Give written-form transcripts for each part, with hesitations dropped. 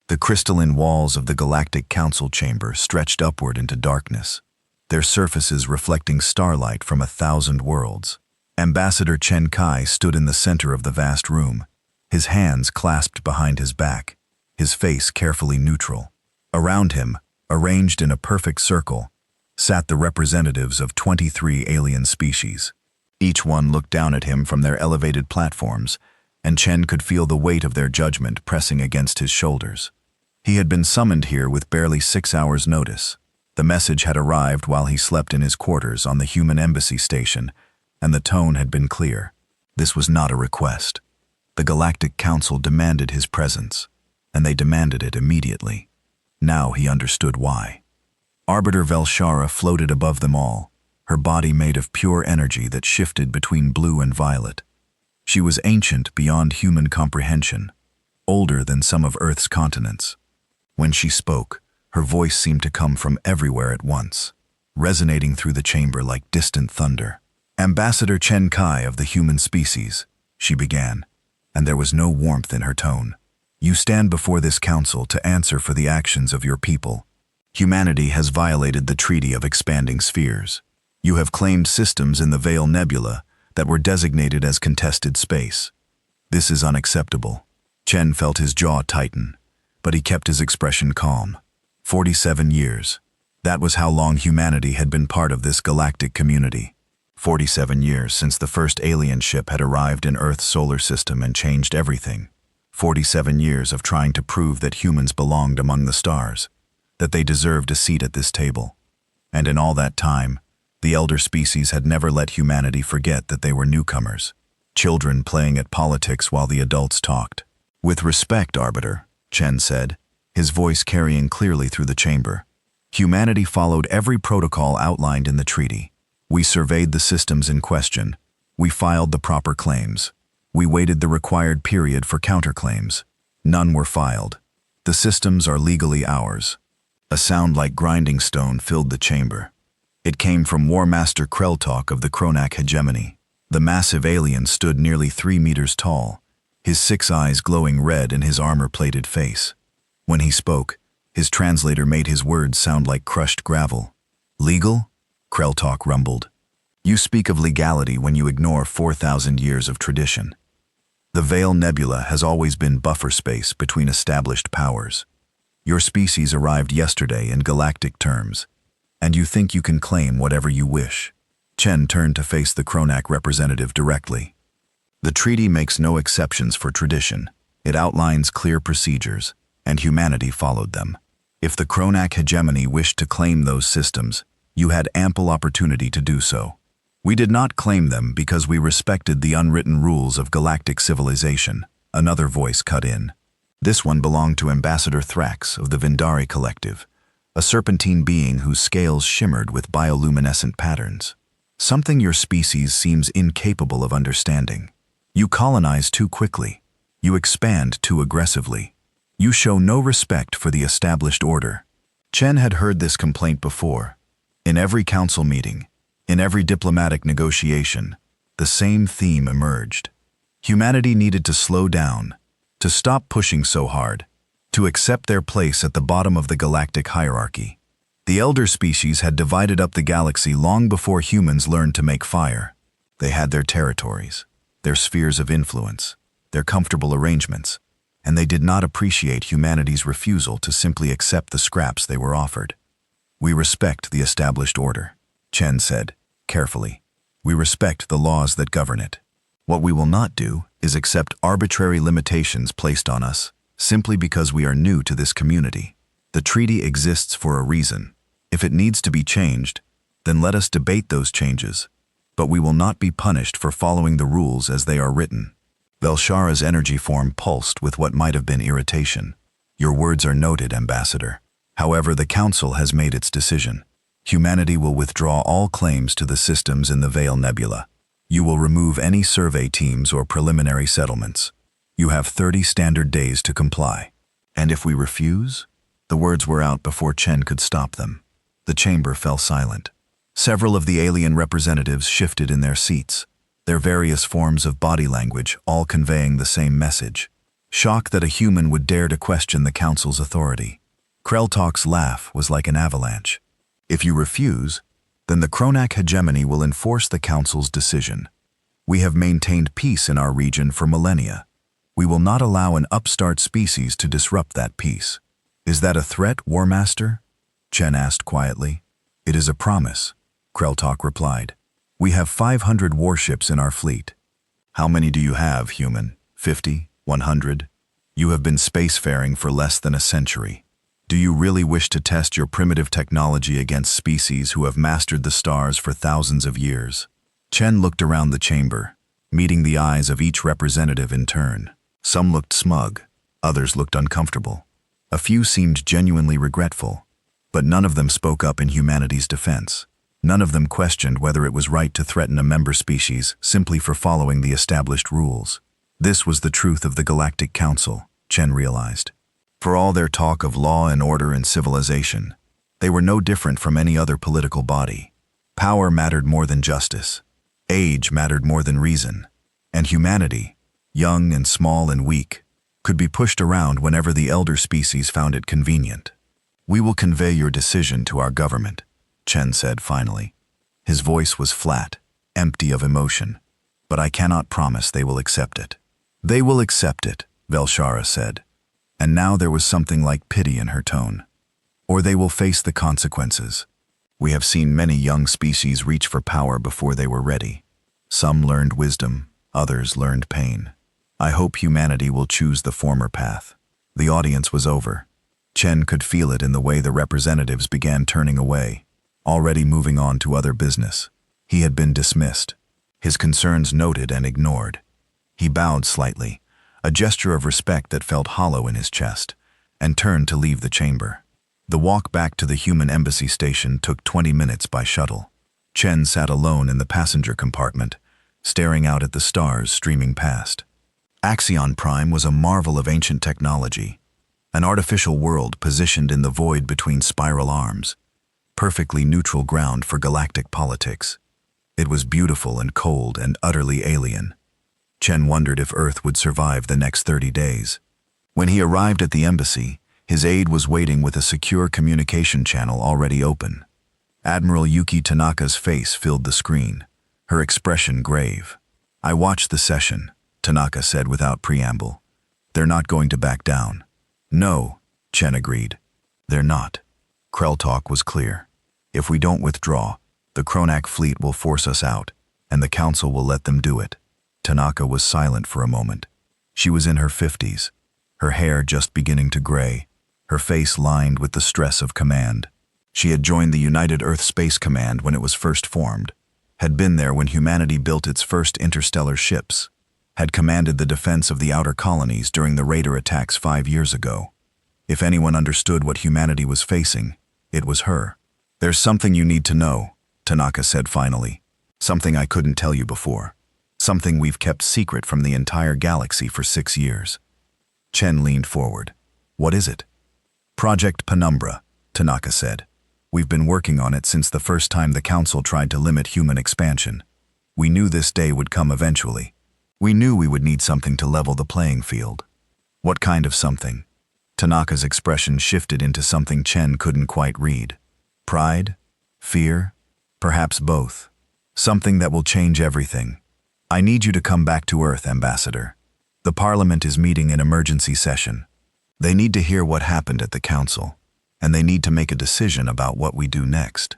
The crystalline walls of the Galactic Council chamber stretched upward into darkness, their surfaces reflecting starlight from 1,000 worlds. Ambassador Chen Kai stood in the center of the vast room, his hands clasped behind his back, his face carefully neutral. Around him, arranged in a perfect circle, sat the representatives of 23 alien species. Each one looked down at him from their elevated platforms, and Chen could feel the weight of their judgment pressing against his shoulders. He had been summoned here with barely 6 hours' notice. The message had arrived while he slept in his quarters on the human embassy station, and the tone had been clear. This was not a request. The Galactic Council demanded his presence, and they demanded it immediately. Now he understood why. Arbiter Velshara floated above them all, her body made of pure energy that shifted between blue and violet. She was ancient beyond human comprehension, older than some of Earth's continents. When she spoke, her voice seemed to come from everywhere at once, resonating through the chamber like distant thunder. "Ambassador Chen Kai of the human species," she began, and there was no warmth in her tone. "You stand before this council to answer for the actions of your people. Humanity has violated the Treaty of Expanding Spheres. You have claimed systems in the Veil Nebula that were designated as contested space. This is unacceptable." Chen felt his jaw tighten, but he kept his expression calm. 47 years. That was how long humanity had been part of this galactic community. 47 years since the first alien ship had arrived in Earth's solar system and changed everything. 47 years of trying to prove that humans belonged among the stars, that they deserved a seat at this table. And in all that time, the elder species had never let humanity forget that they were newcomers, children playing at politics while the adults talked. "With respect, Arbiter," Chen said, his voice carrying clearly through the chamber. "Humanity followed every protocol outlined in the treaty. We surveyed the systems in question. We filed the proper claims. We waited the required period for counterclaims. None were filed. The systems are legally ours." A sound like grinding stone filled the chamber. It came from War Master Kreltalk of the Kronak hegemony. The massive alien stood nearly 3 meters tall, his 6 eyes glowing red in his armor-plated face. When he spoke, his translator made his words sound like crushed gravel. "Legal?" Kreltalk rumbled. "You speak of legality when you ignore 4,000 years of tradition. The Veil Nebula has always been buffer space between established powers. Your species arrived yesterday in galactic terms, and you think you can claim whatever you wish." Chen turned to face the Kronak representative directly. "The treaty makes no exceptions for tradition. It outlines clear procedures, and humanity followed them. If the Kronak hegemony wished to claim those systems, you had ample opportunity to do so. We did not claim them because we respected the unwritten rules of galactic civilization," another voice cut in. This one belonged to Ambassador Thrax of the Vindari Collective, a serpentine being whose scales shimmered with bioluminescent patterns. "Something your species seems incapable of understanding. You colonize too quickly. You expand too aggressively. You show no respect for the established order." Chen had heard this complaint before. In every council meeting, in every diplomatic negotiation, the same theme emerged. Humanity needed to slow down, to stop pushing so hard, to accept their place at the bottom of the galactic hierarchy. The elder species had divided up the galaxy long before humans learned to make fire. They had their territories, their spheres of influence, their comfortable arrangements, and they did not appreciate humanity's refusal to simply accept the scraps they were offered. "We respect the established order," Chen said, carefully. "We respect the laws that govern it. What we will not do is accept arbitrary limitations placed on us simply because we are new to this community. The treaty exists for a reason. If it needs to be changed, then let us debate those changes, but we will not be punished for following the rules as they are written." Velshara's energy form pulsed with what might have been irritation. "Your words are noted, Ambassador. However, the Council has made its decision. Humanity will withdraw all claims to the systems in the Veil Nebula. You will remove any survey teams or preliminary settlements. You have 30 standard days to comply. And if we refuse?" The words were out before Chen could stop them. The chamber fell silent. Several of the alien representatives shifted in their seats, their various forms of body language all conveying the same message. shocked that a human would dare to question the council's authority. Kreltalk's laugh was like an avalanche. If you refuse, then the Kronak hegemony will enforce the council's decision. We have maintained peace in our region for millennia. We will not allow an upstart species to disrupt that peace. Is that a threat, War Master? Chen asked quietly. It is a promise, Kreltalk replied. We have 500 warships in our fleet. How many do you have, human? 50? 100? You have been spacefaring for less than a century. Do you really wish to test your primitive technology against species who have mastered the stars for thousands of years? Chen looked around the chamber, meeting the eyes of each representative in turn. Some looked smug, others looked uncomfortable. A few seemed genuinely regretful, but none of them spoke up in humanity's defense. None of them questioned whether it was right to threaten a member species simply for following the established rules. This was the truth of the Galactic Council, Chen realized. For all their talk of law and order and civilization, they were no different from any other political body. Power mattered more than justice. Age mattered more than reason. And humanity, young and small and weak, could be pushed around whenever the elder species found it convenient. We will convey your decision to our government, Chen said finally. His voice was flat, empty of emotion, but I cannot promise they will accept it. They will accept it, Velshara said, and now there was something like pity in her tone. Or they will face the consequences. We have seen many young species reach for power before they were ready. Some learned wisdom, others learned pain. I hope humanity will choose the former path. The audience was over. Chen could feel it in the way the representatives began turning away, already moving on to other business. He had been dismissed, his concerns noted and ignored. He bowed slightly, a gesture of respect that felt hollow in his chest, and turned to leave the chamber. The walk back to the human embassy station took 20 minutes by shuttle. Chen sat alone in the passenger compartment, staring out at the stars streaming past. Axion Prime was a marvel of ancient technology, an artificial world positioned in the void between spiral arms, perfectly neutral ground for galactic politics. It was beautiful and cold and utterly alien. Chen wondered if Earth would survive the next 30 days. When he arrived at the embassy, his aide was waiting with a secure communication channel already open. Admiral Yuki Tanaka's face filled the screen, her expression grave. I watched the session, Tanaka said without preamble. They're not going to back down. No, Chen agreed. They're not. Kreltalk was clear. If we don't withdraw, the Kronak fleet will force us out, and the council will let them do it. Tanaka was silent for a moment. She was in her 50s, her hair just beginning to gray, her face lined with the stress of command. She had joined the United Earth Space Command when it was first formed, had been there when humanity built its first interstellar ships, had commanded the defense of the outer colonies during the raider attacks 5 years ago. If anyone understood what humanity was facing, it was her. There's something you need to know, Tanaka said finally. Something I couldn't tell you before. Something we've kept secret from the entire galaxy for 6 years. Chen leaned forward. What is it? Project Penumbra, Tanaka said. We've been working on it since the first time the Council tried to limit human expansion. We knew this day would come eventually. We knew we would need something to level the playing field. What kind of something? Tanaka's expression shifted into something Chen couldn't quite read. Pride? Fear? Perhaps both. Something that will change everything. I need you to come back to Earth, Ambassador. The Parliament is meeting in emergency session. They need to hear what happened at the Council, and they need to make a decision about what we do next.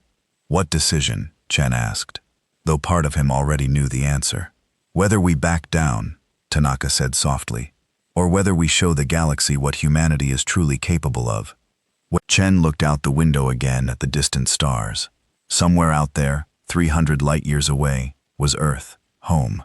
What decision? Chen asked, though part of him already knew the answer. Whether we back down, Tanaka said softly, or whether we show the galaxy what humanity is truly capable of. Chen looked out the window again at the distant stars. Somewhere out there, 300 light-years away, was Earth, home.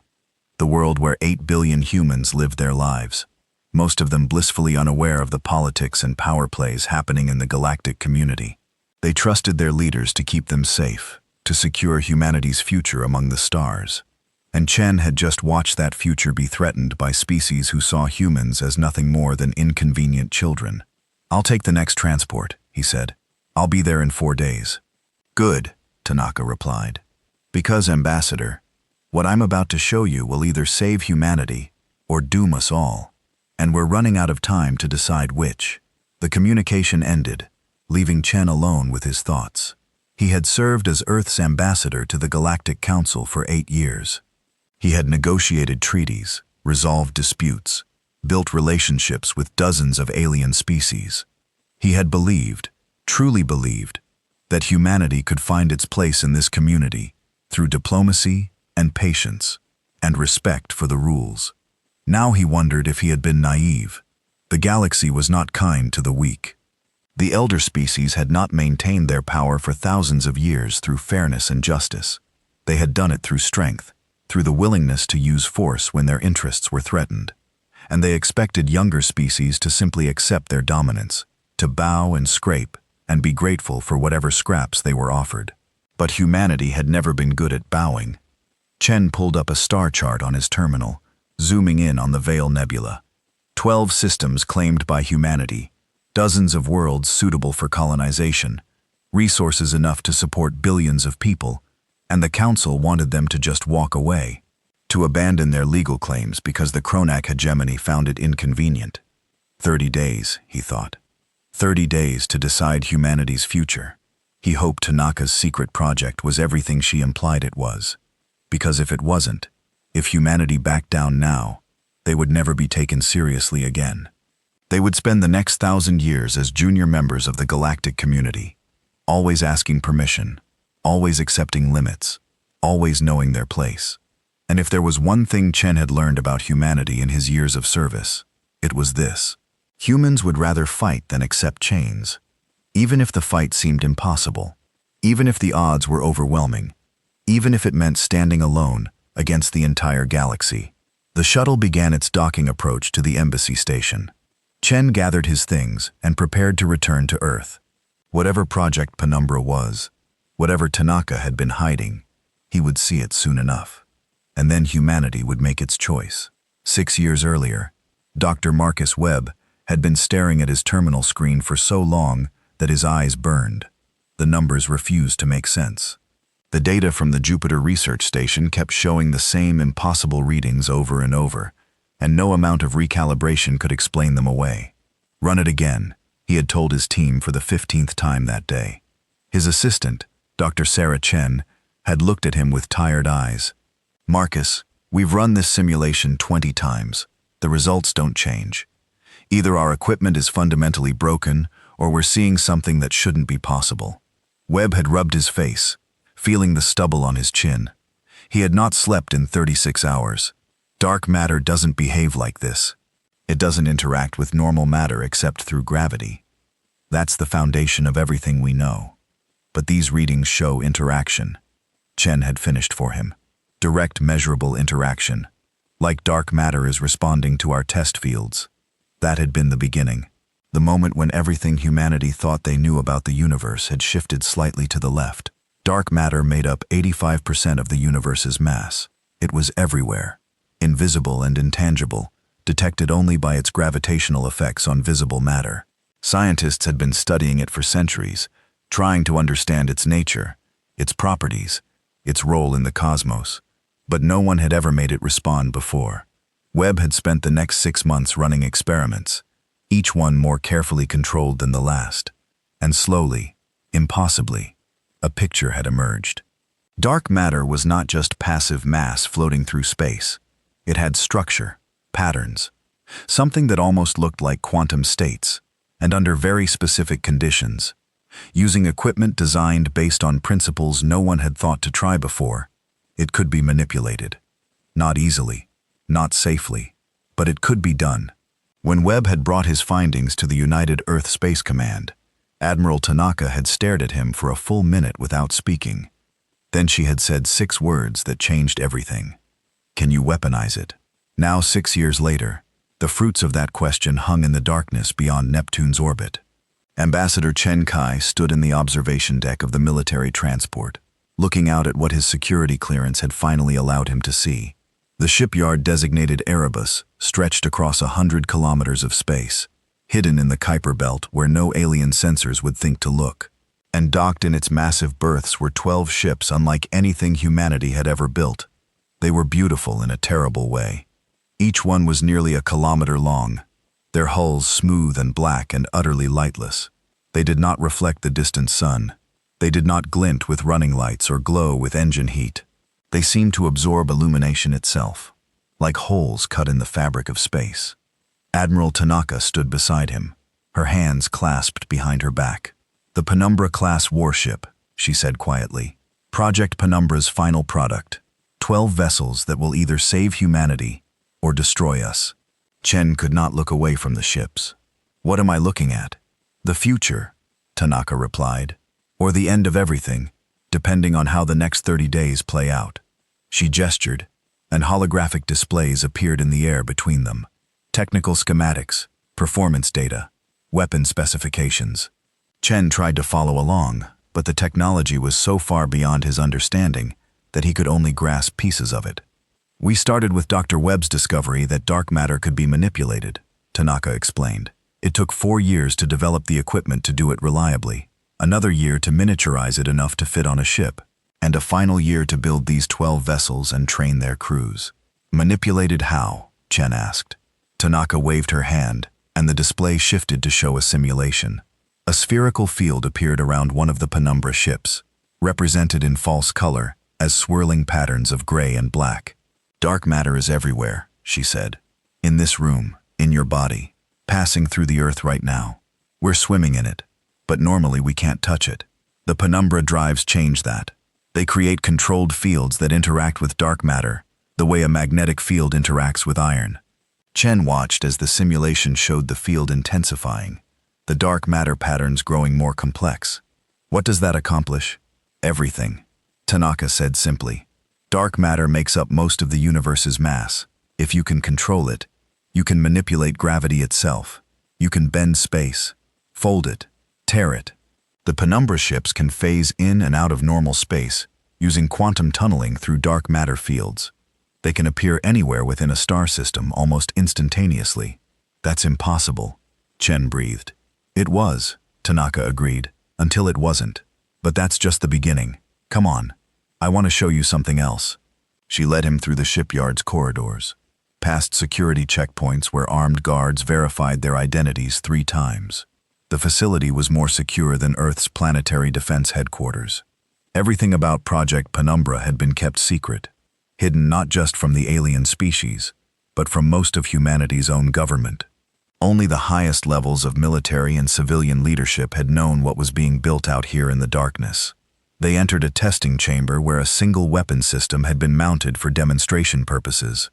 The world where 8 billion humans lived their lives, most of them blissfully unaware of the politics and power plays happening in the galactic community. They trusted their leaders to keep them safe, to secure humanity's future among the stars. And Chen had just watched that future be threatened by species who saw humans as nothing more than inconvenient children. I'll take the next transport, he said. I'll be there in 4 days. Good, Tanaka replied. Because, Ambassador, what I'm about to show you will either save humanity or doom us all. and we're running out of time to decide which. The communication ended, leaving Chen alone with his thoughts. He had served as Earth's ambassador to the Galactic Council for 8 years. He had negotiated treaties, resolved disputes, built relationships with dozens of alien species. He had believed, truly believed, that humanity could find its place in this community through diplomacy and patience and respect for the rules. Now he wondered if he had been naive. The galaxy was not kind to the weak. The elder species had not maintained their power for thousands of years through fairness and justice. They had done it through strength, through the willingness to use force when their interests were threatened. And they expected younger species to simply accept their dominance, to bow and scrape, and be grateful for whatever scraps they were offered. But humanity had never been good at bowing. Chen pulled up a star chart on his terminal, zooming in on the Veil Nebula. 12 systems claimed by humanity, dozens of worlds suitable for colonization, resources enough to support billions of people, and the Council wanted them to just walk away, to abandon their legal claims because the Kronak hegemony found it inconvenient. 30 days, he thought. 30 days to decide humanity's future. He hoped Tanaka's secret project was everything she implied it was. Because if it wasn't, if humanity backed down now, they would never be taken seriously again. They would spend the next 1,000 years as junior members of the galactic community, always asking permission, always accepting limits, always knowing their place. And if there was one thing Chen had learned about humanity in his years of service, it was this. Humans would rather fight than accept chains, even if the fight seemed impossible, even if the odds were overwhelming, even if it meant standing alone against the entire galaxy. The shuttle began its docking approach to the embassy station. Chen gathered his things and prepared to return to Earth. Whatever Project Penumbra was, whatever Tanaka had been hiding, he would see it soon enough. And then humanity would make its choice. 6 years earlier, Dr. Marcus Webb had been staring at his terminal screen for so long that his eyes burned. The numbers refused to make sense. The data from the Jupiter Research Station kept showing the same impossible readings over and over, and no amount of recalibration could explain them away. Run it again, he had told his team for the 15th time that day. His assistant, Dr. Sarah Chen, had looked at him with tired eyes. Marcus, we've run this simulation 20 times. The results don't change. Either our equipment is fundamentally broken, or we're seeing something that shouldn't be possible. Webb had rubbed his face, feeling the stubble on his chin. He had not slept in 36 hours. Dark matter doesn't behave like this. It doesn't interact with normal matter except through gravity. That's the foundation of everything we know. But these readings show interaction. Chen had finished for him. Direct, measurable interaction. Like dark matter is responding to our test fields. That had been the beginning. The moment when everything humanity thought they knew about the universe had shifted slightly to the left. Dark matter made up 85% of the universe's mass. It was everywhere, invisible and intangible, detected only by its gravitational effects on visible matter. Scientists had been studying it for centuries, trying to understand its nature, its properties, its role in the cosmos. But no one had ever made it respond before. Webb had spent the next 6 months running experiments, each one more carefully controlled than the last. And slowly, impossibly, a picture had emerged. Dark matter was not just passive mass floating through space. It had structure, patterns, something that almost looked like quantum states, and under very specific conditions. Using equipment designed based on principles no one had thought to try before, it could be manipulated. Not easily, not safely, but it could be done. When Webb had brought his findings to the United Earth Space Command, Admiral Tanaka had stared at him for a full minute without speaking. Then she had said 6 words that changed everything. Can you weaponize it? Now 6 years later, the fruits of that question hung in the darkness beyond Neptune's orbit. Ambassador Chen Kai stood in the observation deck of the military transport, looking out at what his security clearance had finally allowed him to see. The shipyard-designated Erebus stretched across 100 kilometers of space, hidden in the Kuiper Belt where no alien sensors would think to look. And docked in its massive berths were 12 ships unlike anything humanity had ever built. They were beautiful in a terrible way. Each one was nearly a kilometer long, their hulls smooth and black and utterly lightless. They did not reflect the distant sun. They did not glint with running lights or glow with engine heat. They seemed to absorb illumination itself, like holes cut in the fabric of space. Admiral Tanaka stood beside him, her hands clasped behind her back. "The Penumbra-class warship," she said quietly. "Project Penumbra's final product. 12 vessels that will either save humanity or destroy us." Chen could not look away from the ships. "What am I looking at?" "The future," Tanaka replied. "Or the end of everything, depending on how the next 30 days play out." She gestured, and holographic displays appeared in the air between them. Technical schematics, performance data, weapon specifications. Chen tried to follow along, but the technology was so far beyond his understanding that he could only grasp pieces of it. "We started with Dr. Webb's discovery that dark matter could be manipulated," Tanaka explained. "It took 4 years to develop the equipment to do it reliably, another year to miniaturize it enough to fit on a ship, and a final year to build these 12 vessels and train their crews." "Manipulated how?" Chen asked. Tanaka waved her hand, and the display shifted to show a simulation. A spherical field appeared around one of the Penumbra ships, represented in false color as swirling patterns of gray and black. "Dark matter is everywhere," she said. "In this room, in your body, passing through the Earth right now. We're swimming in it, but normally we can't touch it. The Penumbra drives change that. They create controlled fields that interact with dark matter, the way a magnetic field interacts with iron." Chen watched as the simulation showed the field intensifying, the dark matter patterns growing more complex. "What does that accomplish?" "Everything," Tanaka said simply. "Dark matter makes up most of the universe's mass. If you can control it, you can manipulate gravity itself. You can bend space, fold it, tear it. The Penumbra ships can phase in and out of normal space using quantum tunneling through dark matter fields. They can appear anywhere within a star system almost instantaneously." "That's impossible," Chen breathed. "It was," Tanaka agreed, "until it wasn't. But that's just the beginning. Come on. I want to show you something else." She led him through the shipyard's corridors, past security checkpoints where armed guards verified their identities 3 times. The facility was more secure than Earth's planetary defense headquarters. Everything about Project Penumbra had been kept secret, hidden not just from the alien species, but from most of humanity's own government. Only the highest levels of military and civilian leadership had known what was being built out here in the darkness. They entered a testing chamber where a single weapon system had been mounted for demonstration purposes.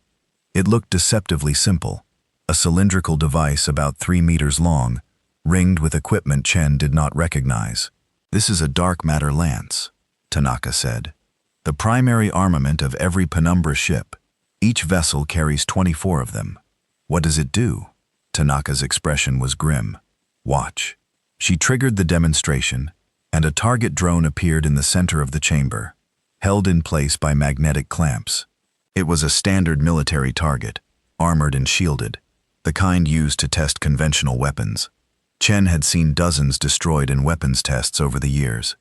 It looked deceptively simple, a cylindrical device about 3 meters long, ringed with equipment Chen did not recognize. "This is a dark matter lance," Tanaka said. "The primary armament of every Penumbra ship. Each vessel carries 24 of them." "What does it do?" Tanaka's expression was grim. "Watch." She triggered the demonstration, and a target drone appeared in the center of the chamber, held in place by magnetic clamps. It was a standard military target, armored and shielded, the kind used to test conventional weapons. Chen had seen dozens destroyed in weapons tests over the years.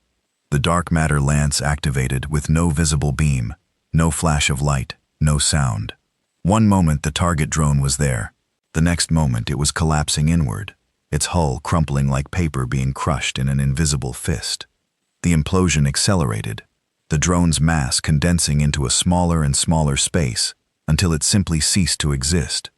The dark matter lance activated with no visible beam, no flash of light, no sound. One moment the target drone was there. The next moment it was collapsing inward, its hull crumpling like paper being crushed in an invisible fist. The implosion accelerated, the drone's mass condensing into a smaller and smaller space until it simply ceased to exist,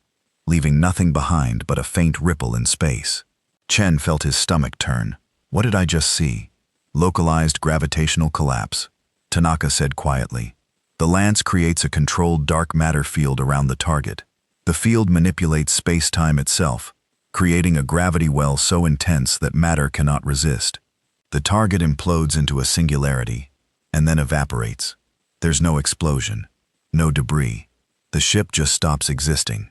leaving nothing behind but a faint ripple in space. Chen felt his stomach turn. "What did I just see?" "Localized gravitational collapse," Tanaka said quietly. "The lance creates a controlled dark matter field around the target. The field manipulates space-time itself, creating a gravity well so intense that matter cannot resist. The target implodes into a singularity, and then evaporates. There's no explosion, no debris. The ship just stops existing."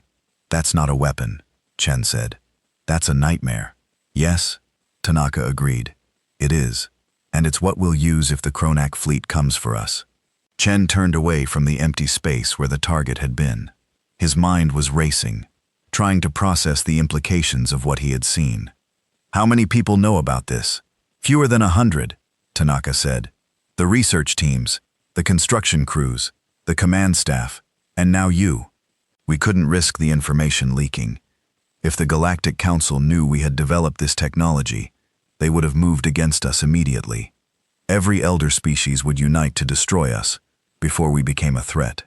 "That's not a weapon," Chen said. "That's a nightmare." "Yes," Tanaka agreed. "It is, and it's what we'll use if the Kronak fleet comes for us." Chen turned away from the empty space where the target had been. His mind was racing, trying to process the implications of what he had seen. "How many people know about this?" "Fewer than 100, Tanaka said. "The research teams, the construction crews, the command staff, and now you." We couldn't risk the information leaking. If the Galactic Council knew we had developed this technology, they would have moved against us immediately. Every elder species would unite to destroy us before we became a threat.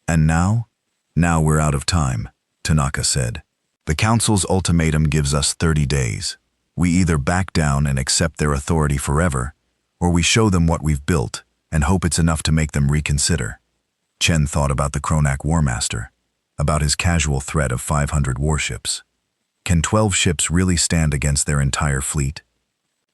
And now? Now we're out of time, Tanaka said. The Council's ultimatum gives us 30 days. We either back down and accept their authority forever, or we show them what we've built and hope it's enough to make them reconsider. Chen thought about the Kronak War Master, about his casual threat of 500 warships. Can 12 ships really stand against their entire fleet?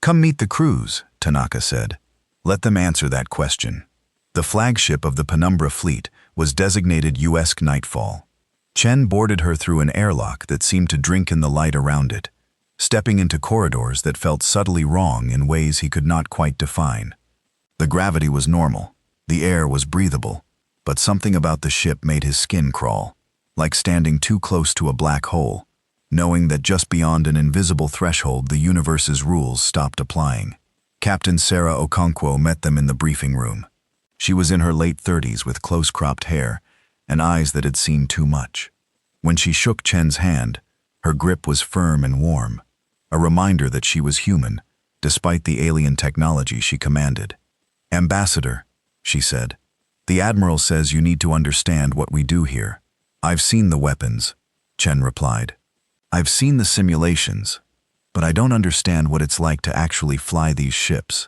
Come meet the crews, Tanaka said. Let them answer that question. The flagship of the Penumbra fleet was designated U.S. Nightfall. Chen boarded her through an airlock that seemed to drink in the light around it, stepping into corridors that felt subtly wrong in ways he could not quite define. The gravity was normal, the air was breathable, but something about the ship made his skin crawl, like standing too close to a black hole, knowing that just beyond an invisible threshold the universe's rules stopped applying. Captain Sarah Okonkwo met them in the briefing room. She was in her late 30s with close-cropped hair and eyes that had seen too much. When she shook Chen's hand, her grip was firm and warm, a reminder that she was human, despite the alien technology she commanded. "Ambassador," she said, "the Admiral says you need to understand what we do here." "I've seen the weapons," Chen replied. "I've seen the simulations, but I don't understand what it's like to actually fly these ships."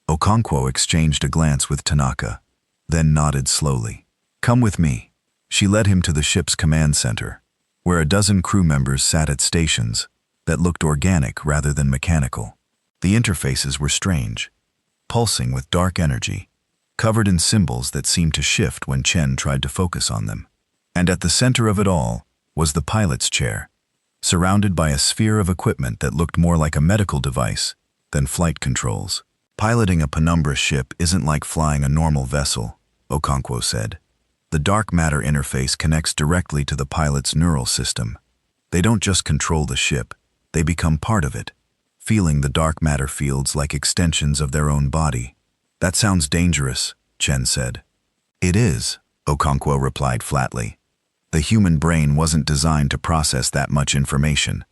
Okonkwo exchanged a glance with Tanaka, then nodded slowly. "Come with me." She led him to the ship's command center, where a dozen crew members sat at stations that looked organic rather than mechanical. The interfaces were strange, pulsing with dark energy, covered in symbols that seemed to shift when Chen tried to focus on them. And at the center of it all was the pilot's chair, surrounded by a sphere of equipment that looked more like a medical device than flight controls. "Piloting a Penumbra ship isn't like flying a normal vessel," Okonkwo said. "The dark matter interface connects directly to the pilot's neural system. They don't just control the ship, they become part of it, feeling the dark matter fields like extensions of their own body." "That sounds dangerous," Chen said. "It is," Okonkwo replied flatly. "The human brain wasn't designed to process that much information.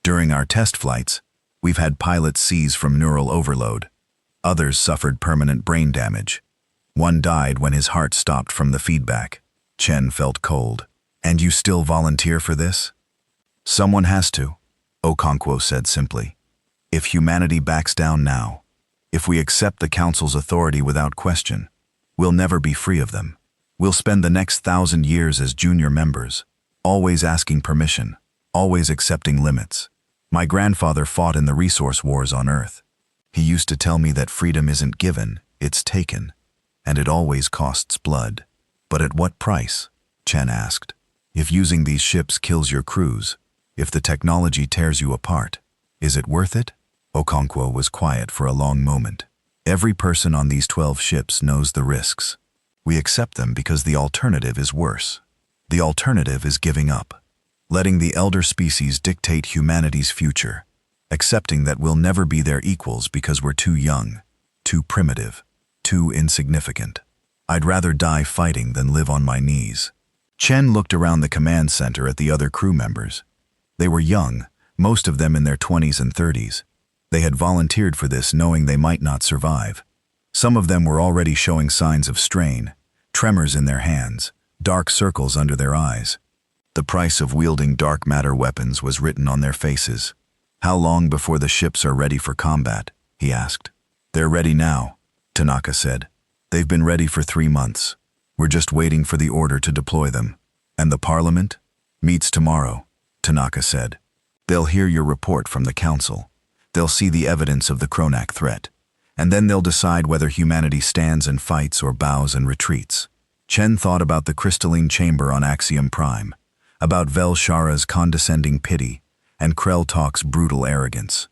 During our test flights, we've had pilots seize from neural overload. Others suffered permanent brain damage. One died when his heart stopped from the feedback." Chen felt cold. "And you still volunteer for this?" "Someone has to," Okonkwo said simply. "If humanity backs down now, if we accept the Council's authority without question, we'll never be free of them. We'll spend the next 1,000 years as junior members, always asking permission, always accepting limits. My grandfather fought in the resource wars on Earth. He used to tell me that freedom isn't given, it's taken, and it always costs blood." "But at what price?" Chen asked. "If using these ships kills your crews, if the technology tears you apart, is it worth it?" Okonkwo was quiet for a long moment. "Every person on these 12 ships knows the risks. We accept them because the alternative is worse. The alternative is giving up, letting the elder species dictate humanity's future, accepting that we'll never be their equals because we're too young, too primitive, too insignificant. I'd rather die fighting than live on my knees." Chen looked around the command center at the other crew members. They were young, most of them in their 20s and 30s. They had volunteered for this knowing they might not survive. Some of them were already showing signs of strain, tremors in their hands, dark circles under their eyes. The price of wielding dark matter weapons was written on their faces. "How long before the ships are ready for combat?" he asked. "They're ready now," Tanaka said. "They've been ready for 3 months. We're just waiting for the order to deploy them." "And the Parliament?" "Meets tomorrow," Tanaka said. "They'll hear your report from the Council. They'll see the evidence of the Kronak threat. And then they'll decide whether humanity stands and fights or bows and retreats." Chen thought about the crystalline chamber on Axiom Prime, about Vel Shara's condescending pity, and Krell Talk's brutal arrogance.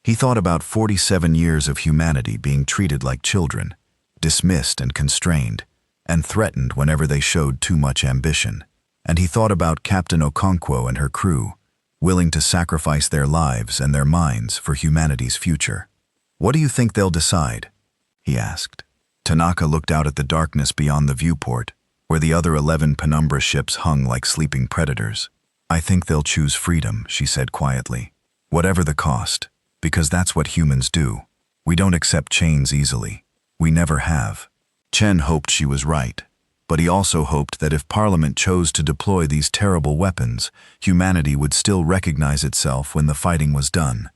He thought about 47 years of humanity being treated like children, dismissed and constrained, and threatened whenever they showed too much ambition. And he thought about Captain Okonkwo and her crew, willing to sacrifice their lives and their minds for humanity's future. "What do you think they'll decide?" he asked. Tanaka looked out at the darkness beyond the viewport, where the other 11 penumbra ships hung like sleeping predators. "I think they'll choose freedom," she said quietly. "Whatever the cost, because that's what humans do. We don't accept chains easily. We never have." Chen hoped she was right, but he also hoped that if Parliament chose to deploy these terrible weapons, humanity would still recognize itself when the fighting was done.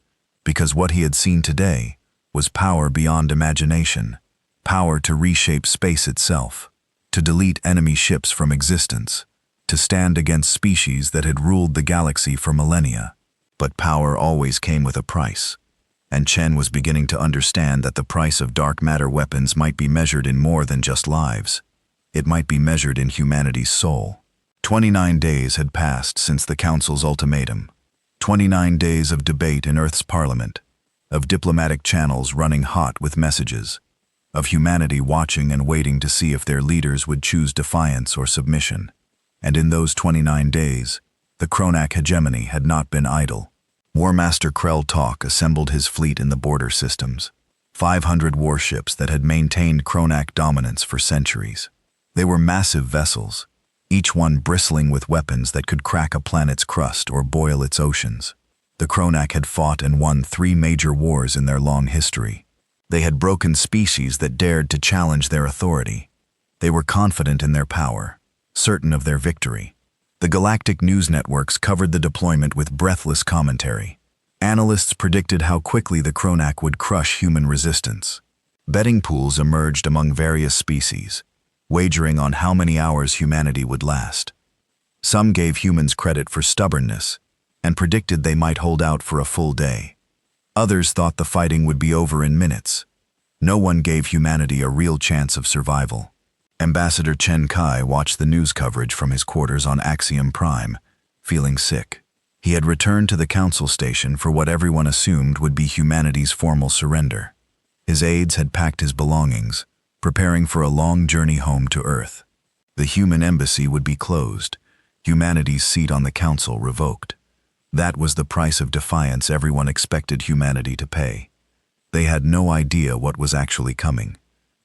Because what he had seen today was power beyond imagination, power to reshape space itself, to delete enemy ships from existence, to stand against species that had ruled the galaxy for millennia. But power always came with a price, and Chen was beginning to understand that the price of dark matter weapons might be measured in more than just lives. It might be measured in humanity's soul. 29 days had passed since the Council's ultimatum. 29 days of debate in Earth's parliament, of diplomatic channels running hot with messages, of humanity watching and waiting to see if their leaders would choose defiance or submission. And in those 29 days, the Kronak hegemony had not been idle. War Master Krell Talk assembled his fleet in the border systems, 500 warships that had maintained Kronak dominance for centuries. They were massive vessels, each one bristling with weapons that could crack a planet's crust or boil its oceans. The Kronak had fought and won 3 major wars in their long history. They had broken species that dared to challenge their authority. They were confident in their power, certain of their victory. The galactic news networks covered the deployment with breathless commentary. Analysts predicted how quickly the Kronak would crush human resistance. Betting pools emerged among various species, wagering on how many hours humanity would last. Some gave humans credit for stubbornness and predicted they might hold out for a full day. Others thought the fighting would be over in minutes. No one gave humanity a real chance of survival. Ambassador Chen Kai watched the news coverage from his quarters on Axiom Prime, feeling sick. He had returned to the council station for what everyone assumed would be humanity's formal surrender. His aides had packed his belongings, preparing for a long journey home to Earth. The human embassy would be closed, humanity's seat on the council revoked. That was the price of defiance everyone expected humanity to pay. They had no idea what was actually coming.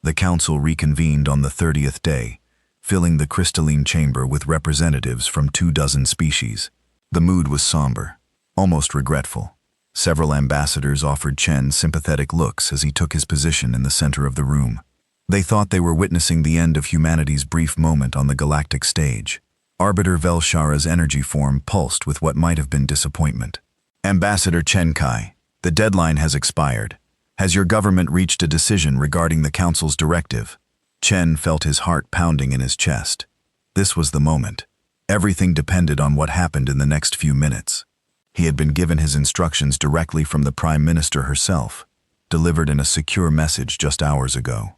The council reconvened on the 30th day, filling the crystalline chamber with representatives from 24 species. The mood was somber, almost regretful. Several ambassadors offered Chen sympathetic looks as he took his position in the center of the room. They thought they were witnessing the end of humanity's brief moment on the galactic stage. Arbiter Velshara's energy form pulsed with what might have been disappointment. "Ambassador Chen Kai, the deadline has expired. Has your government reached a decision regarding the Council's directive?" Chen felt his heart pounding in his chest. This was the moment. Everything depended on what happened in the next few minutes. He had been given his instructions directly from the Prime Minister herself, delivered in a secure message just hours ago.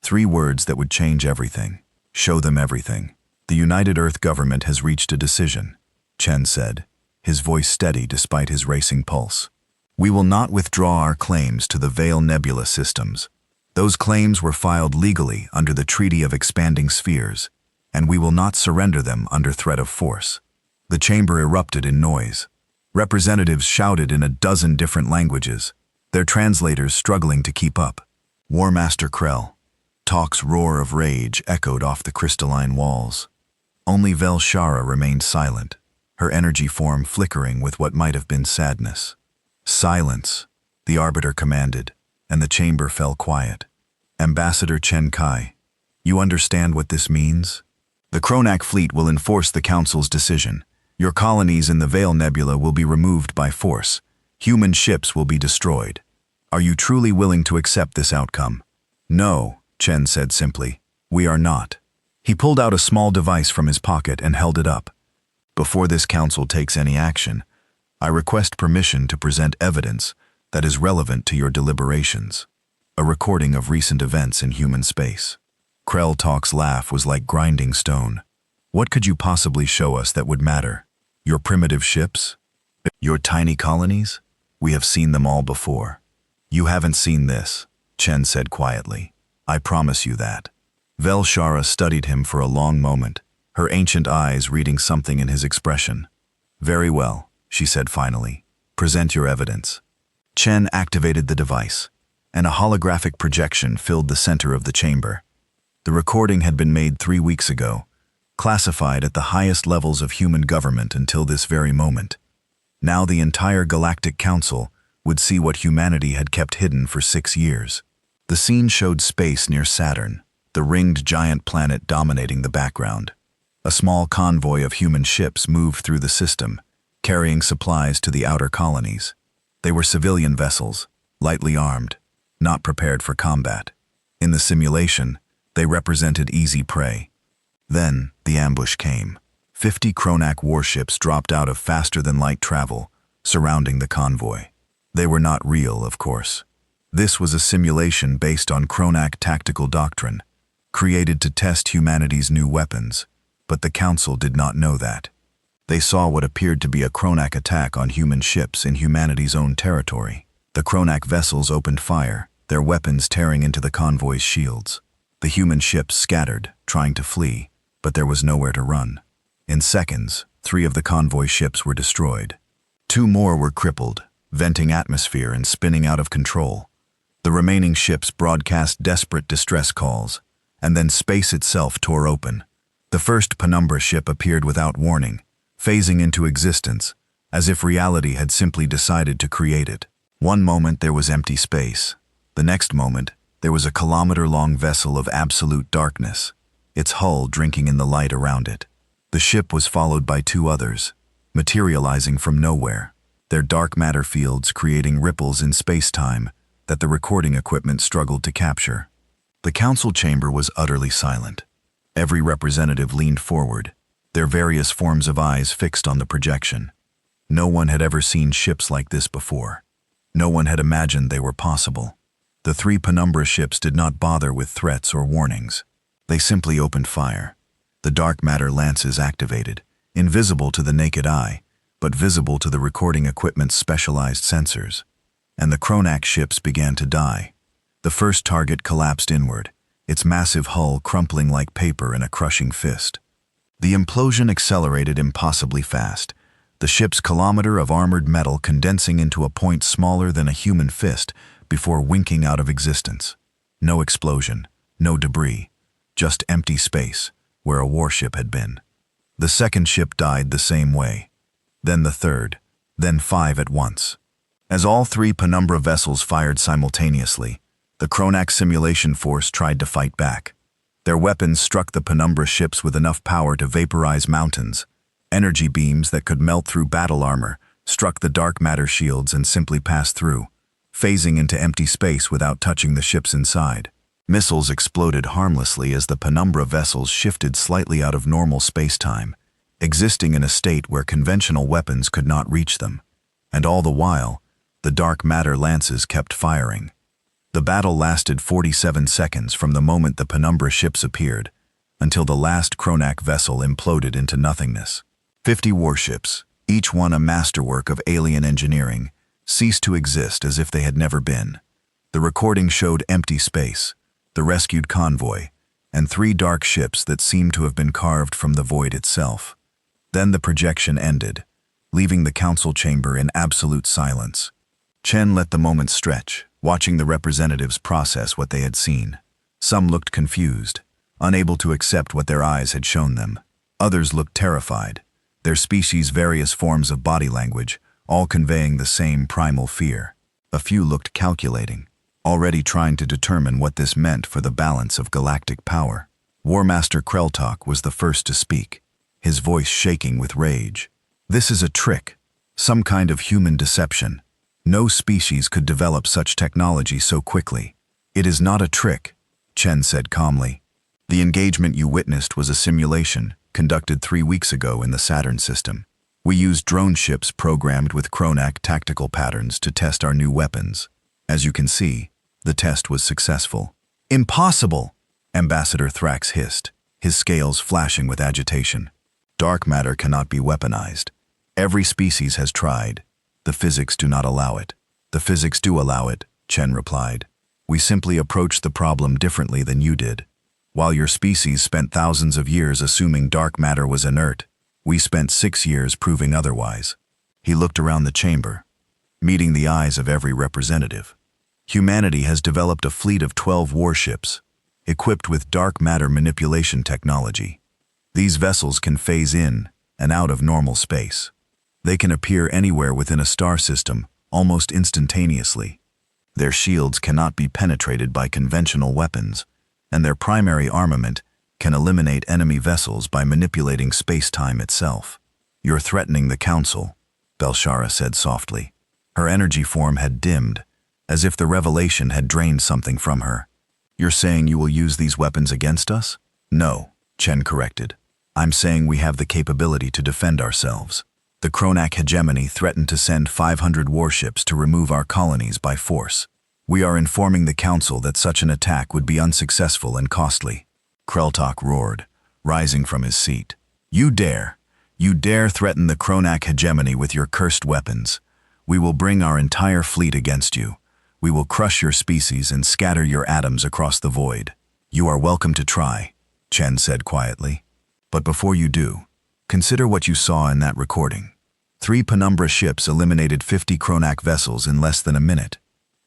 3 words that would change everything. Show them everything. "The United Earth government has reached a decision," Chen said, his voice steady despite his racing pulse. "We will not withdraw our claims to the Veil Nebula systems. Those claims were filed legally under the Treaty of Expanding Spheres, and we will not surrender them under threat of force." The chamber erupted in noise. Representatives shouted in a dozen different languages, their translators struggling to keep up. War Master Krell Talk's roar of rage echoed off the crystalline walls. Only Velshara remained silent, her energy form flickering with what might have been sadness. "Silence," the Arbiter commanded, and the chamber fell quiet. "Ambassador Chen Kai, you understand what this means? The Kronak fleet will enforce the Council's decision. Your colonies in the Veil Nebula will be removed by force. Human ships will be destroyed. Are you truly willing to accept this outcome?" "No," Chen said simply. "We are not." He pulled out a small device from his pocket and held it up. "Before this council takes any action, I request permission to present evidence that is relevant to your deliberations. A recording of recent events in human space." Krell Talk's laugh was like grinding stone. "What could you possibly show us that would matter? Your primitive ships? Your tiny colonies? We have seen them all before." "You haven't seen this," Chen said quietly. "I promise you that." Velshara studied him for a long moment, her ancient eyes reading something in his expression. "Very well," she said finally. "Present your evidence." Chen activated the device, and a holographic projection filled the center of the chamber. The recording had been made 3 weeks ago, classified at the highest levels of human government until this very moment. Now the entire Galactic Council would see what humanity had kept hidden for 6 years. The scene showed space near Saturn, the ringed giant planet dominating the background. A small convoy of human ships moved through the system, carrying supplies to the outer colonies. They were civilian vessels, lightly armed, not prepared for combat. In the simulation, they represented easy prey. Then, the ambush came. 50 Kronak warships dropped out of faster-than-light travel, surrounding the convoy. They were not real, of course. This was a simulation based on Kronak tactical doctrine, created to test humanity's new weapons, but the Council did not know that. They saw what appeared to be a Kronak attack on human ships in humanity's own territory. The Kronak vessels opened fire, their weapons tearing into the convoy's shields. The human ships scattered, trying to flee, but there was nowhere to run. In seconds, 3 of the convoy ships were destroyed. 2 more were crippled, venting atmosphere and spinning out of control. The remaining ships broadcast desperate distress calls, and then space itself tore open. The first Penumbra ship appeared without warning, phasing into existence, as if reality had simply decided to create it. One moment there was empty space. The next moment, there was a kilometer-long vessel of absolute darkness, its hull drinking in the light around it. The ship was followed by 2 others, materializing from nowhere, their dark matter fields creating ripples in space-time that the recording equipment struggled to capture. The council chamber was utterly silent. Every representative leaned forward, their various forms of eyes fixed on the projection. No one had ever seen ships like this before. No one had imagined they were possible. The 3 Penumbra ships did not bother with threats or warnings. They simply opened fire. The dark matter lances activated, invisible to the naked eye, but visible to the recording equipment's specialized sensors. And the Kronak ships began to die. The first target collapsed inward, its massive hull crumpling like paper in a crushing fist. The implosion accelerated impossibly fast, the ship's kilometer of armored metal condensing into a point smaller than a human fist before winking out of existence. No explosion, no debris, just empty space where a warship had been. The second ship died the same way. Then the third, then 5 at once. As all 3 Penumbra vessels fired simultaneously, the Kronak simulation force tried to fight back. Their weapons struck the Penumbra ships with enough power to vaporize mountains. Energy beams that could melt through battle armor struck the dark matter shields and simply passed through, phasing into empty space without touching the ships inside. Missiles exploded harmlessly as the Penumbra vessels shifted slightly out of normal space-time, existing in a state where conventional weapons could not reach them. And all the while, the dark matter lances kept firing. The battle lasted 47 seconds from the moment the Penumbra ships appeared, until the last Kronak vessel imploded into nothingness. 50 warships, each one a masterwork of alien engineering, ceased to exist as if they had never been. The recording showed empty space, the rescued convoy, and 3 dark ships that seemed to have been carved from the void itself. Then the projection ended, leaving the council chamber in absolute silence. Chen let the moment stretch, watching the representatives process what they had seen. Some looked confused, unable to accept what their eyes had shown them. Others looked terrified, their species' various forms of body language, all conveying the same primal fear. A few looked calculating, already trying to determine what this meant for the balance of galactic power. War Master Kreltok was the first to speak, his voice shaking with rage. This is a trick, some kind of human deception. No species could develop such technology so quickly. It is not a trick, Chen said calmly. The engagement you witnessed was a simulation conducted 3 weeks ago in the Saturn system. We used drone ships programmed with Kronak tactical patterns to test our new weapons. As you can see, the test was successful. Impossible! Ambassador Thrax hissed, his scales flashing with agitation. Dark matter cannot be weaponized. Every species has tried. The physics do not allow it. The physics do allow it, Chen replied. We simply approached the problem differently than you did. While your species spent thousands of years assuming dark matter was inert, we spent 6 years proving otherwise. He looked around the chamber, meeting the eyes of every representative. Humanity has developed a fleet of 12 warships, equipped with dark matter manipulation technology. These vessels can phase in and out of normal space. They can appear anywhere within a star system almost instantaneously. Their shields cannot be penetrated by conventional weapons, and their primary armament can eliminate enemy vessels by manipulating space-time itself. "You're threatening the Council," Belshara said softly. Her energy form had dimmed, as if the revelation had drained something from her. "You're saying you will use these weapons against us?" "No," Chen corrected. "I'm saying we have the capability to defend ourselves. The Kronak hegemony threatened to send 500 warships to remove our colonies by force. We are informing the Council that such an attack would be unsuccessful and costly." Kreltok roared, rising from his seat. You dare threaten the Kronak hegemony with your cursed weapons. We will bring our entire fleet against you. We will crush your species and scatter your atoms across the void." "You are welcome to try," Chen said quietly. "But before you do, consider what you saw in that recording. 3 Penumbra ships eliminated 50 Kronak vessels in less than a minute.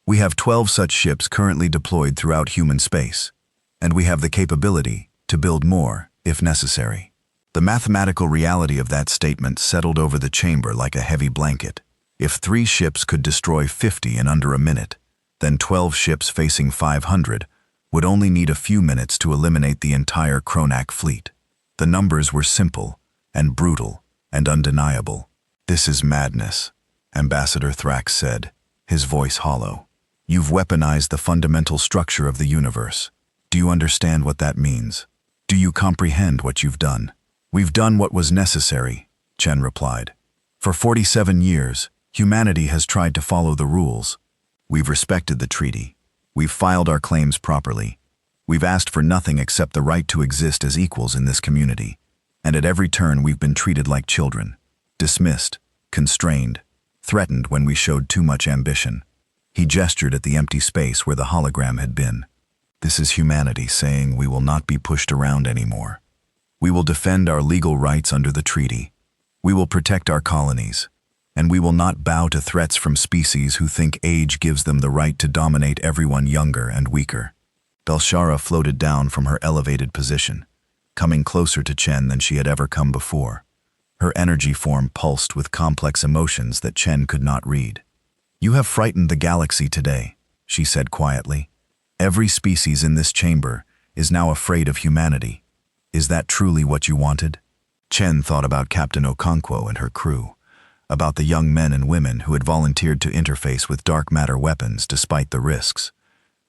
We have 12 such ships currently deployed throughout human space, and we have the capability to build more, if necessary." The mathematical reality of that statement settled over the chamber like a heavy blanket. If 3 ships could destroy 50 in under a minute, then 12 ships facing 500 would only need a few minutes to eliminate the entire Kronak fleet. The numbers were simple and brutal and undeniable. "This is madness," Ambassador Thrax said, his voice hollow. "You've weaponized the fundamental structure of the universe. Do you understand what that means? Do you comprehend what you've done?" "We've done what was necessary," Chen replied. "For 47 years, humanity has tried to follow the rules. We've respected the treaty. We've filed our claims properly. We've asked for nothing except the right to exist as equals in this community. And at every turn we've been treated like children, dismissed, constrained, threatened when we showed too much ambition." He gestured at the empty space where the hologram had been. "This is humanity saying we will not be pushed around anymore. We will defend our legal rights under the treaty. We will protect our colonies. And we will not bow to threats from species who think age gives them the right to dominate everyone younger and weaker." Belshara floated down from her elevated position, coming closer to Chen than she had ever come before. Her energy form pulsed with complex emotions that Chen could not read. "You have frightened the galaxy today," she said quietly. "Every species in this chamber is now afraid of humanity. Is that truly what you wanted?" Chen thought about Captain Okonkwo and her crew, about the young men and women who had volunteered to interface with dark matter weapons despite the risks.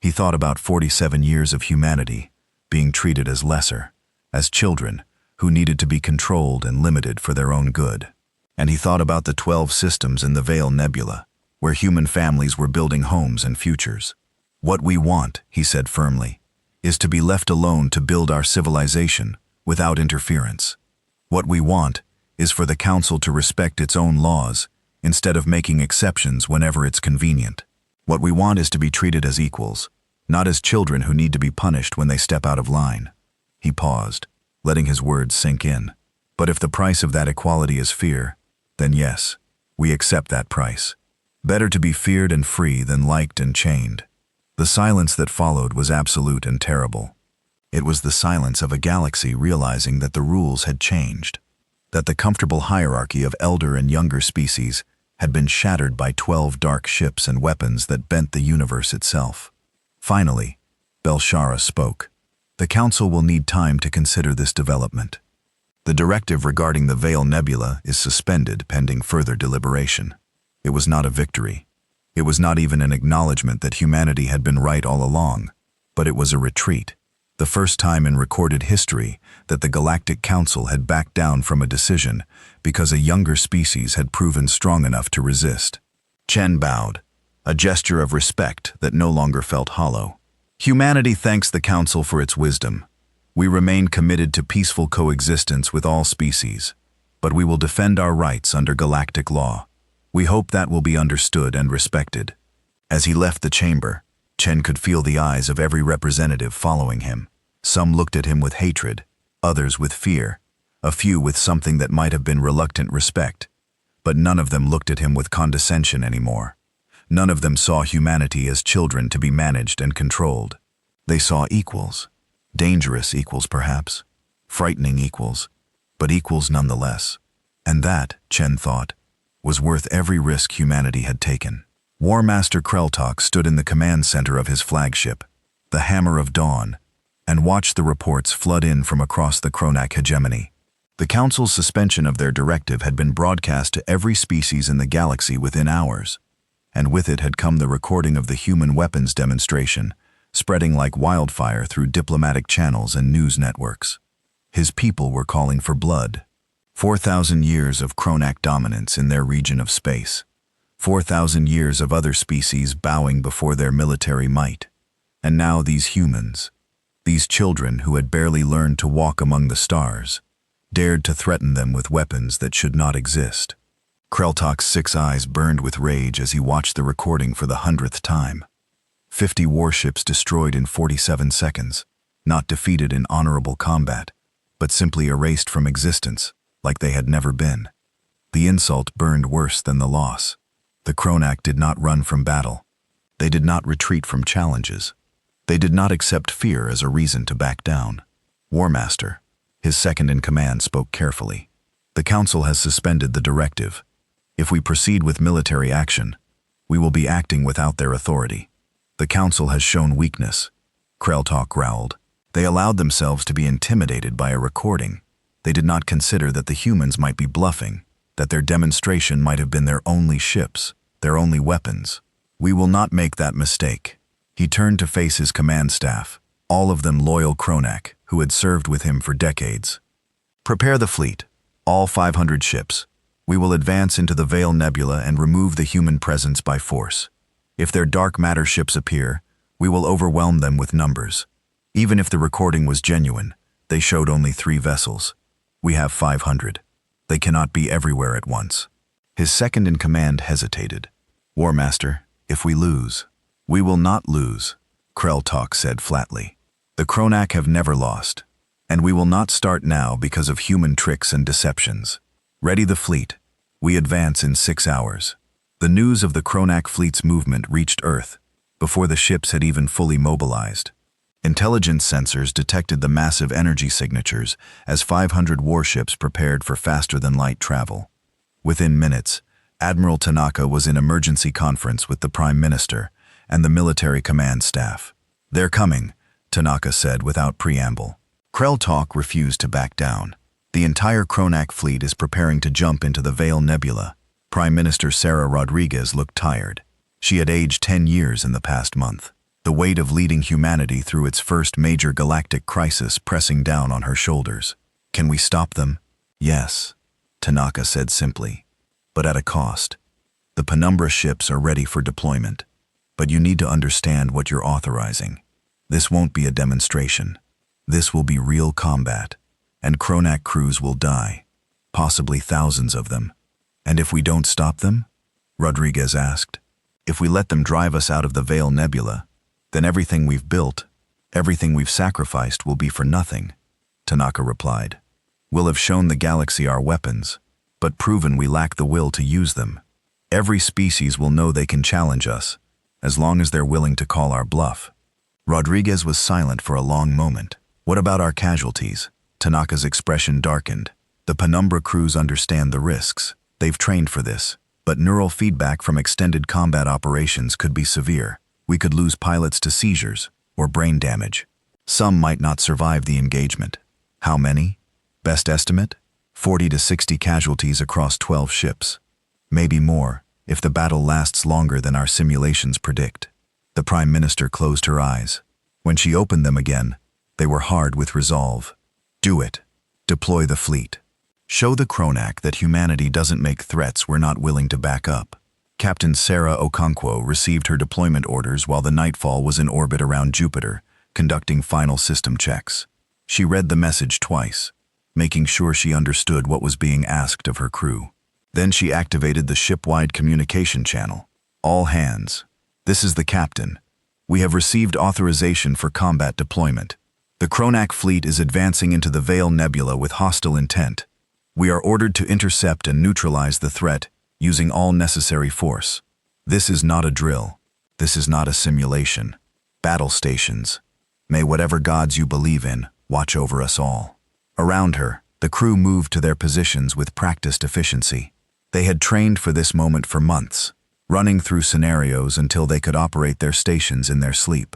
He thought about 47 years of humanity being treated as lesser, as children who needed to be controlled and limited for their own good. And he thought about the 12 systems in the Veil Nebula, where human families were building homes and futures. "What we want," he said firmly, "is to be left alone to build our civilization without interference. What we want is for the Council to respect its own laws instead of making exceptions whenever it's convenient. What we want is to be treated as equals, not as children who need to be punished when they step out of line." He paused, letting his words sink in. "But if the price of that equality is fear, then yes, we accept that price. Better to be feared and free than liked and chained." The silence that followed was absolute and terrible. It was the silence of a galaxy realizing that the rules had changed, that the comfortable hierarchy of elder and younger species had been shattered by 12 dark ships and weapons that bent the universe itself. Finally, Belshara spoke. "The Council will need time to consider this development. The directive regarding the Veil Nebula is suspended pending further deliberation." It was not a victory. It was not even an acknowledgement that humanity had been right all along, but it was a retreat. The first time in recorded history that the Galactic Council had backed down from a decision because a younger species had proven strong enough to resist. Chen bowed, a gesture of respect that no longer felt hollow. "Humanity thanks the Council for its wisdom. We remain committed to peaceful coexistence with all species, but we will defend our rights under galactic law. We hope that will be understood and respected." As he left the chamber, Chen could feel the eyes of every representative following him. Some looked at him with hatred, others with fear, a few with something that might have been reluctant respect. But none of them looked at him with condescension anymore. None of them saw humanity as children to be managed and controlled. They saw equals. Dangerous equals, perhaps. Frightening equals, but equals nonetheless. And that, Chen thought, was worth every risk humanity had taken. War Master Kreltok stood in the command center of his flagship, the Hammer of Dawn, and watched the reports flood in from across the Kronak hegemony. The Council's suspension of their directive had been broadcast to every species in the galaxy within hours, and with it had come the recording of the human weapons demonstration, spreading like wildfire through diplomatic channels and news networks. His people were calling for blood. 4,000 years of Kronak dominance in their region of space. 4,000 years of other species bowing before their military might. And now these humans, these children who had barely learned to walk among the stars, dared to threaten them with weapons that should not exist. Kreltok's 6 eyes burned with rage as he watched the recording for the 100th time. 50 warships destroyed in 47 seconds, not defeated in honorable combat, but simply erased from existence, like they had never been. The insult burned worse than the loss. The Kronak did not run from battle. They did not retreat from challenges. They did not accept fear as a reason to back down. War Master, his second-in-command, spoke carefully. The Council has suspended the directive. If we proceed with military action, we will be acting without their authority. The Council has shown weakness, Kreltok growled. They allowed themselves to be intimidated by a recording. They did not consider that the humans might be bluffing, that their demonstration might have been their only ships, their only weapons. We will not make that mistake. He turned to face his command staff, all of them loyal Kronak, who had served with him for decades. Prepare the fleet, all 500 ships. We will advance into the Veil Nebula and remove the human presence by force. If their dark matter ships appear, we will overwhelm them with numbers. Even if the recording was genuine, they showed only 3 vessels. We have 500. They cannot be everywhere at once. His second-in-command hesitated. War Master, if we lose, we will not lose, Kreltok said flatly. The Kronak have never lost, and we will not start now because of human tricks and deceptions. Ready the fleet. We advance in 6 hours. The news of the Kronak fleet's movement reached Earth before the ships had even fully mobilized. Intelligence sensors detected the massive energy signatures as 500 warships prepared for faster-than-light travel. Within minutes, Admiral Tanaka was in emergency conference with the Prime Minister and the military command staff. They're coming, Tanaka said without preamble. Kreltok refused to back down. The entire Kronak fleet is preparing to jump into the Veil Nebula. Prime Minister Sarah Rodriguez looked tired. She had aged 10 years in the past month. The weight of leading humanity through its first major galactic crisis pressing down on her shoulders. Can we stop them? Yes, Tanaka said simply, but at a cost. The Penumbra ships are ready for deployment, but you need to understand what you're authorizing. This won't be a demonstration. This will be real combat, and Kronak crews will die, possibly thousands of them. And if we don't stop them? Rodriguez asked. If we let them drive us out of the Veil Nebula, then everything we've built, everything we've sacrificed will be for nothing, Tanaka replied. We'll have shown the galaxy our weapons, but proven we lack the will to use them. Every species will know they can challenge us, as long as they're willing to call our bluff. Rodriguez was silent for a long moment. What about our casualties? Tanaka's expression darkened. The Penumbra crews understand the risks. They've trained for this, but neural feedback from extended combat operations could be severe. We could lose pilots to seizures or brain damage. Some might not survive the engagement. How many? Best estimate? 40 to 60 casualties across 12 ships. Maybe more, if the battle lasts longer than our simulations predict. The Prime Minister closed her eyes. When she opened them again, they were hard with resolve. Do it. Deploy the fleet. Show the Kronak that humanity doesn't make threats we're not willing to back up. Captain Sarah Okonkwo received her deployment orders while the Nightfall was in orbit around Jupiter, conducting final system checks. She read the message twice, making sure she understood what was being asked of her crew. Then she activated the ship-wide communication channel. All hands. This is the captain. We have received authorization for combat deployment. The Kronak fleet is advancing into the Veil Nebula with hostile intent. We are ordered to intercept and neutralize the threat using all necessary force. This is not a drill. This is not a simulation. Battle stations. May whatever gods you believe in watch over us all. Around her, the crew moved to their positions with practiced efficiency. They had trained for this moment for months, running through scenarios until they could operate their stations in their sleep.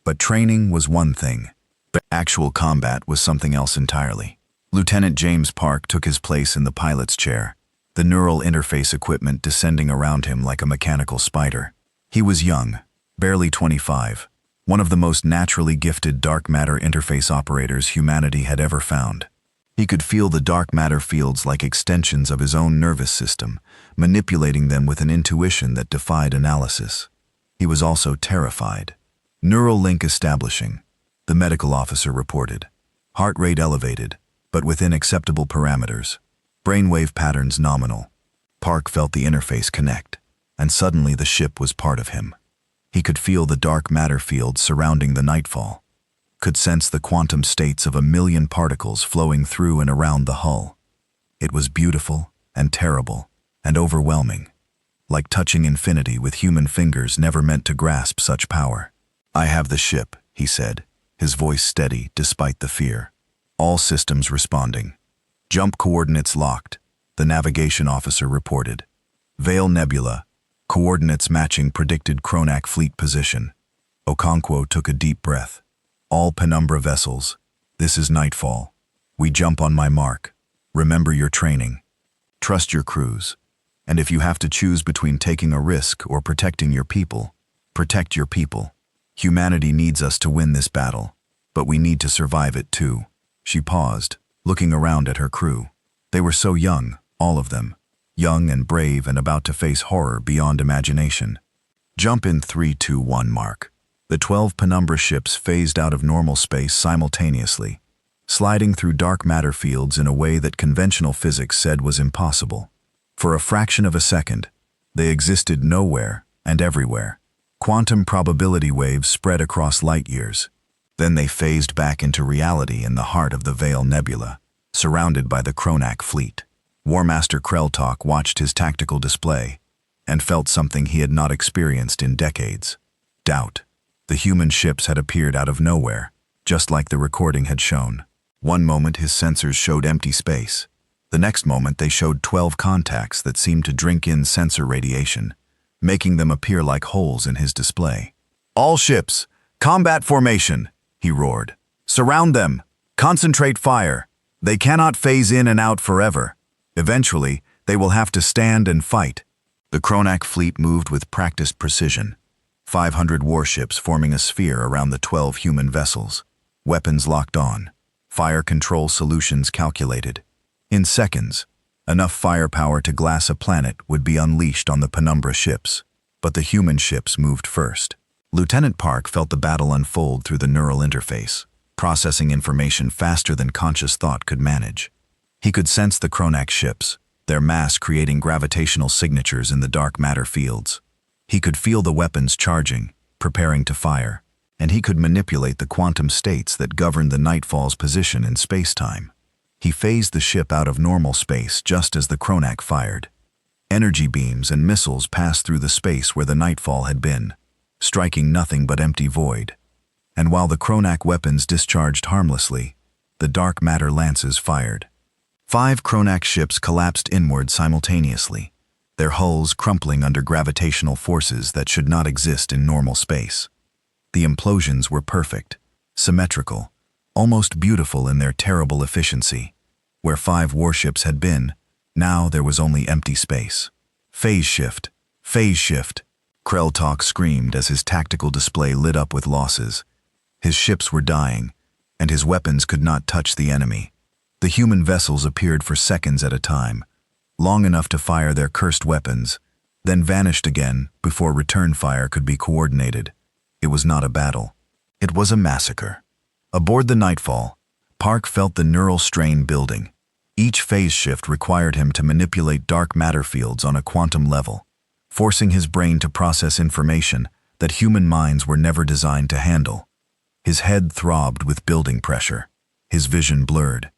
But training was one thing. But actual combat was something else entirely. Lieutenant James Park took his place in the pilot's chair, the neural interface equipment descending around him like a mechanical spider. He was young, barely 25, one of the most naturally gifted dark matter interface operators humanity had ever found. He could feel the dark matter fields like extensions of his own nervous system, manipulating them with an intuition that defied analysis. He was also terrified. Neural link establishing, the medical officer reported. Heart rate elevated, but within acceptable parameters. Brainwave patterns nominal. Park felt the interface connect, and suddenly the ship was part of him. He could feel the dark matter field surrounding the nightfall, could sense the quantum states of 1,000,000 particles flowing through and around the hull. It was beautiful and terrible and overwhelming, like touching infinity with human fingers never meant to grasp such power. "I have the ship," he said, his voice steady despite the fear. All systems responding. "Jump coordinates locked," the navigation officer reported. "Veil Nebula, coordinates matching predicted Kronak fleet position." Okonkwo took a deep breath. "All Penumbra vessels, this is nightfall. We jump on my mark. Remember your training. Trust your crews. And if you have to choose between taking a risk or protecting your people, protect your people. Humanity needs us to win this battle, but we need to survive it too." She paused, looking around at her crew. They were so young, all of them. Young and brave and about to face horror beyond imagination. "Jump in 3, 2, 1 mark." The 12 Penumbra ships phased out of normal space simultaneously, sliding through dark matter fields in a way that conventional physics said was impossible. For a fraction of a second, they existed nowhere and everywhere. Quantum probability waves spread across light years. Then they phased back into reality in the heart of the Veil Nebula, surrounded by the Kronak fleet. War Master Krelltalk watched his tactical display and felt something he had not experienced in decades. Doubt. The human ships had appeared out of nowhere, just like the recording had shown. One moment his sensors showed empty space. The next moment they showed 12 contacts that seemed to drink in sensor radiation, making them appear like holes in his display. "All ships, combat formation," he roared. "Surround them. Concentrate fire. They cannot phase in and out forever. Eventually, they will have to stand and fight." The Kronak fleet moved with practiced precision. 500 warships forming a sphere around the 12 human vessels. Weapons locked on. Fire control solutions calculated. In seconds, enough firepower to glass a planet would be unleashed on the Penumbra ships. But the human ships moved first. Lieutenant Park felt the battle unfold through the neural interface, processing information faster than conscious thought could manage. He could sense the Kronak ships, their mass creating gravitational signatures in the dark matter fields. He could feel the weapons charging, preparing to fire, and he could manipulate the quantum states that governed the Nightfall's position in space-time. He phased the ship out of normal space just as the Kronak fired. Energy beams and missiles passed through the space where the Nightfall had been, striking nothing but empty void. And while the Kronak weapons discharged harmlessly, the dark matter lances fired. 5 Kronak ships collapsed inward simultaneously, their hulls crumpling under gravitational forces that should not exist in normal space. The implosions were perfect, symmetrical, almost beautiful in their terrible efficiency. Where 5 warships had been, now there was only empty space. "Phase shift! Phase shift!" Krelltalk screamed as his tactical display lit up with losses. His ships were dying, and his weapons could not touch the enemy. The human vessels appeared for seconds at a time, long enough to fire their cursed weapons, then vanished again before return fire could be coordinated. It was not a battle. It was a massacre. Aboard the Nightfall, Park felt the neural strain building. Each phase shift required him to manipulate dark matter fields on a quantum level, forcing his brain to process information that human minds were never designed to handle. His head throbbed with building pressure, his vision blurred,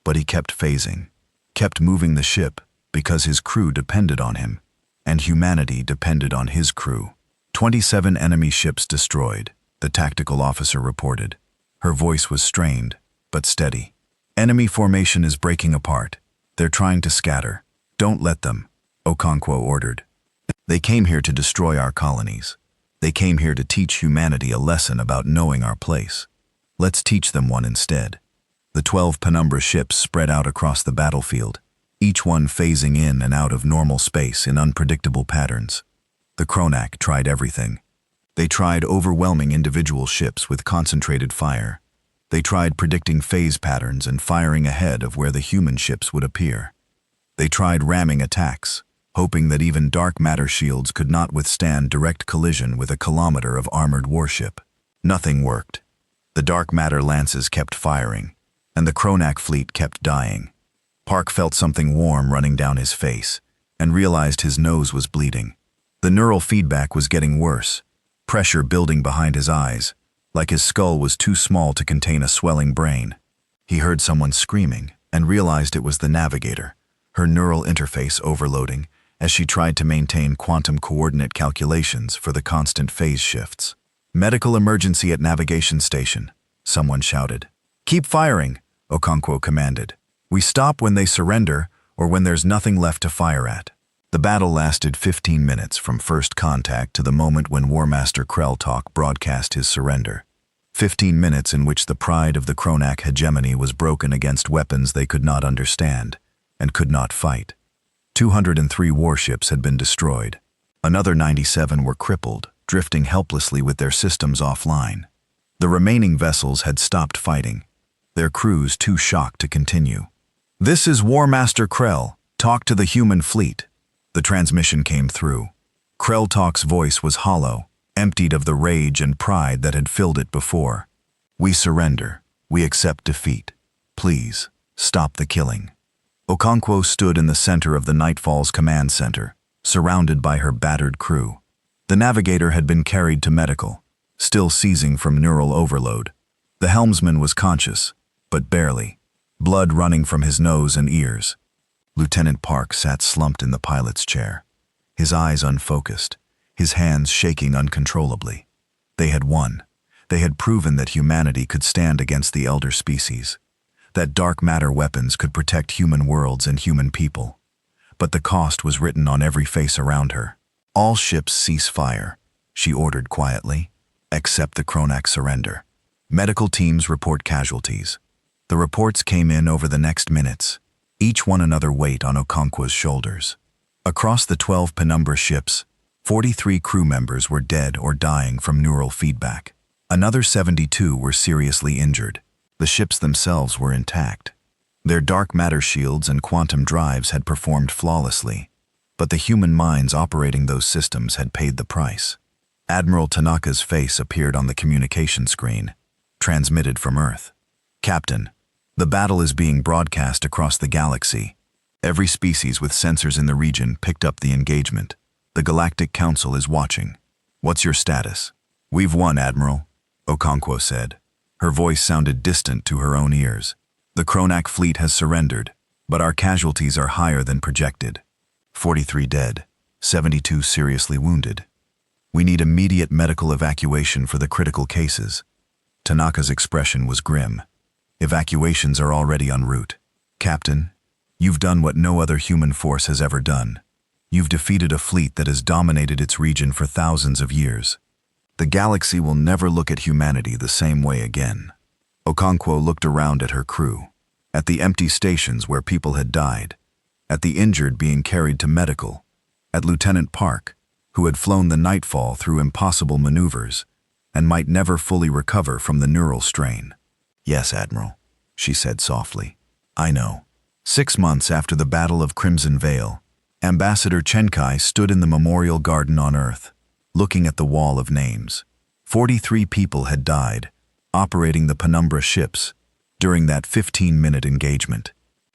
but he kept phasing, kept moving the ship because his crew depended on him, and humanity depended on his crew. 27 enemy ships destroyed, the tactical officer reported. Her voice was strained, but steady. Enemy formation is breaking apart. They're trying to scatter. Don't let them, Okonkwo ordered. They came here to destroy our colonies. They came here to teach humanity a lesson about knowing our place. Let's teach them one instead. The 12 penumbra ships spread out across the battlefield, each one phasing in and out of normal space in unpredictable patterns. The Kronak tried everything. They tried overwhelming individual ships with concentrated fire. They tried predicting phase patterns and firing ahead of where the human ships would appear. They tried ramming attacks, hoping that even dark matter shields could not withstand direct collision with a kilometer of armored warship. Nothing worked. The dark matter lances kept firing, and the Kronak fleet kept dying. Park felt something warm running down his face, and realized his nose was bleeding. The neural feedback was getting worse, pressure building behind his eyes, like his skull was too small to contain a swelling brain. He heard someone screaming, and realized it was the navigator, her neural interface overloading as she tried to maintain quantum coordinate calculations for the constant phase shifts. "Medical emergency at navigation station," someone shouted. "Keep firing," Okonkwo commanded. "We stop when they surrender or when there's nothing left to fire at." The battle lasted 15 minutes from first contact to the moment when War Master Krell broadcast his surrender. 15 minutes in which the pride of the Kronak hegemony was broken against weapons they could not understand and could not fight. 203 warships had been destroyed. Another 97 were crippled, drifting helplessly with their systems offline. The remaining vessels had stopped fighting, their crews too shocked to continue. "This is War Master Krell. Talk to the human fleet." The transmission came through. Krell voice was hollow, emptied of the rage and pride that had filled it before. "We surrender. We accept defeat. Please, stop the killing." Okonkwo stood in the center of the Nightfall's command center, surrounded by her battered crew. The navigator had been carried to medical, still seizing from neural overload. The helmsman was conscious, but barely, blood running from his nose and ears. Lieutenant Park sat slumped in the pilot's chair, his eyes unfocused, his hands shaking uncontrollably. They had won. They had proven that humanity could stand against the elder species, that dark matter weapons could protect human worlds and human people. But the cost was written on every face around her. "All ships cease fire," she ordered quietly, "except the Kronak surrender. Medical teams report casualties." The reports came in over the next minutes, each one another weight on Okonkwo's shoulders. Across the 12 penumbra ships, 43 crew members were dead or dying from neural feedback. Another 72 were seriously injured. The ships themselves were intact. Their dark matter shields and quantum drives had performed flawlessly, but the human minds operating those systems had paid the price. Admiral Tanaka's face appeared on the communication screen, transmitted from Earth. "Captain, the battle is being broadcast across the galaxy. Every species with sensors in the region picked up the engagement. The Galactic Council is watching. What's your status?" "We've won, Admiral," Okonkwo said. Her voice sounded distant to her own ears. "The Kronak fleet has surrendered, but our casualties are higher than projected. 43 dead, 72 seriously wounded. We need immediate medical evacuation for the critical cases." Tanaka's expression was grim. "Evacuations are already en route. Captain, you've done what no other human force has ever done. You've defeated a fleet that has dominated its region for thousands of years. The galaxy will never look at humanity the same way again." Okonkwo looked around at her crew, at the empty stations where people had died, at the injured being carried to medical, at Lieutenant Park, who had flown the Nightfall through impossible maneuvers and might never fully recover from the neural strain. "Yes, Admiral," she said softly. "I know." 6 months after the Battle of Crimson Vale, Ambassador Chenkai stood in the Memorial Garden on Earth, looking at the wall of names. 43 people had died, operating the Penumbra ships, during that 15-minute engagement.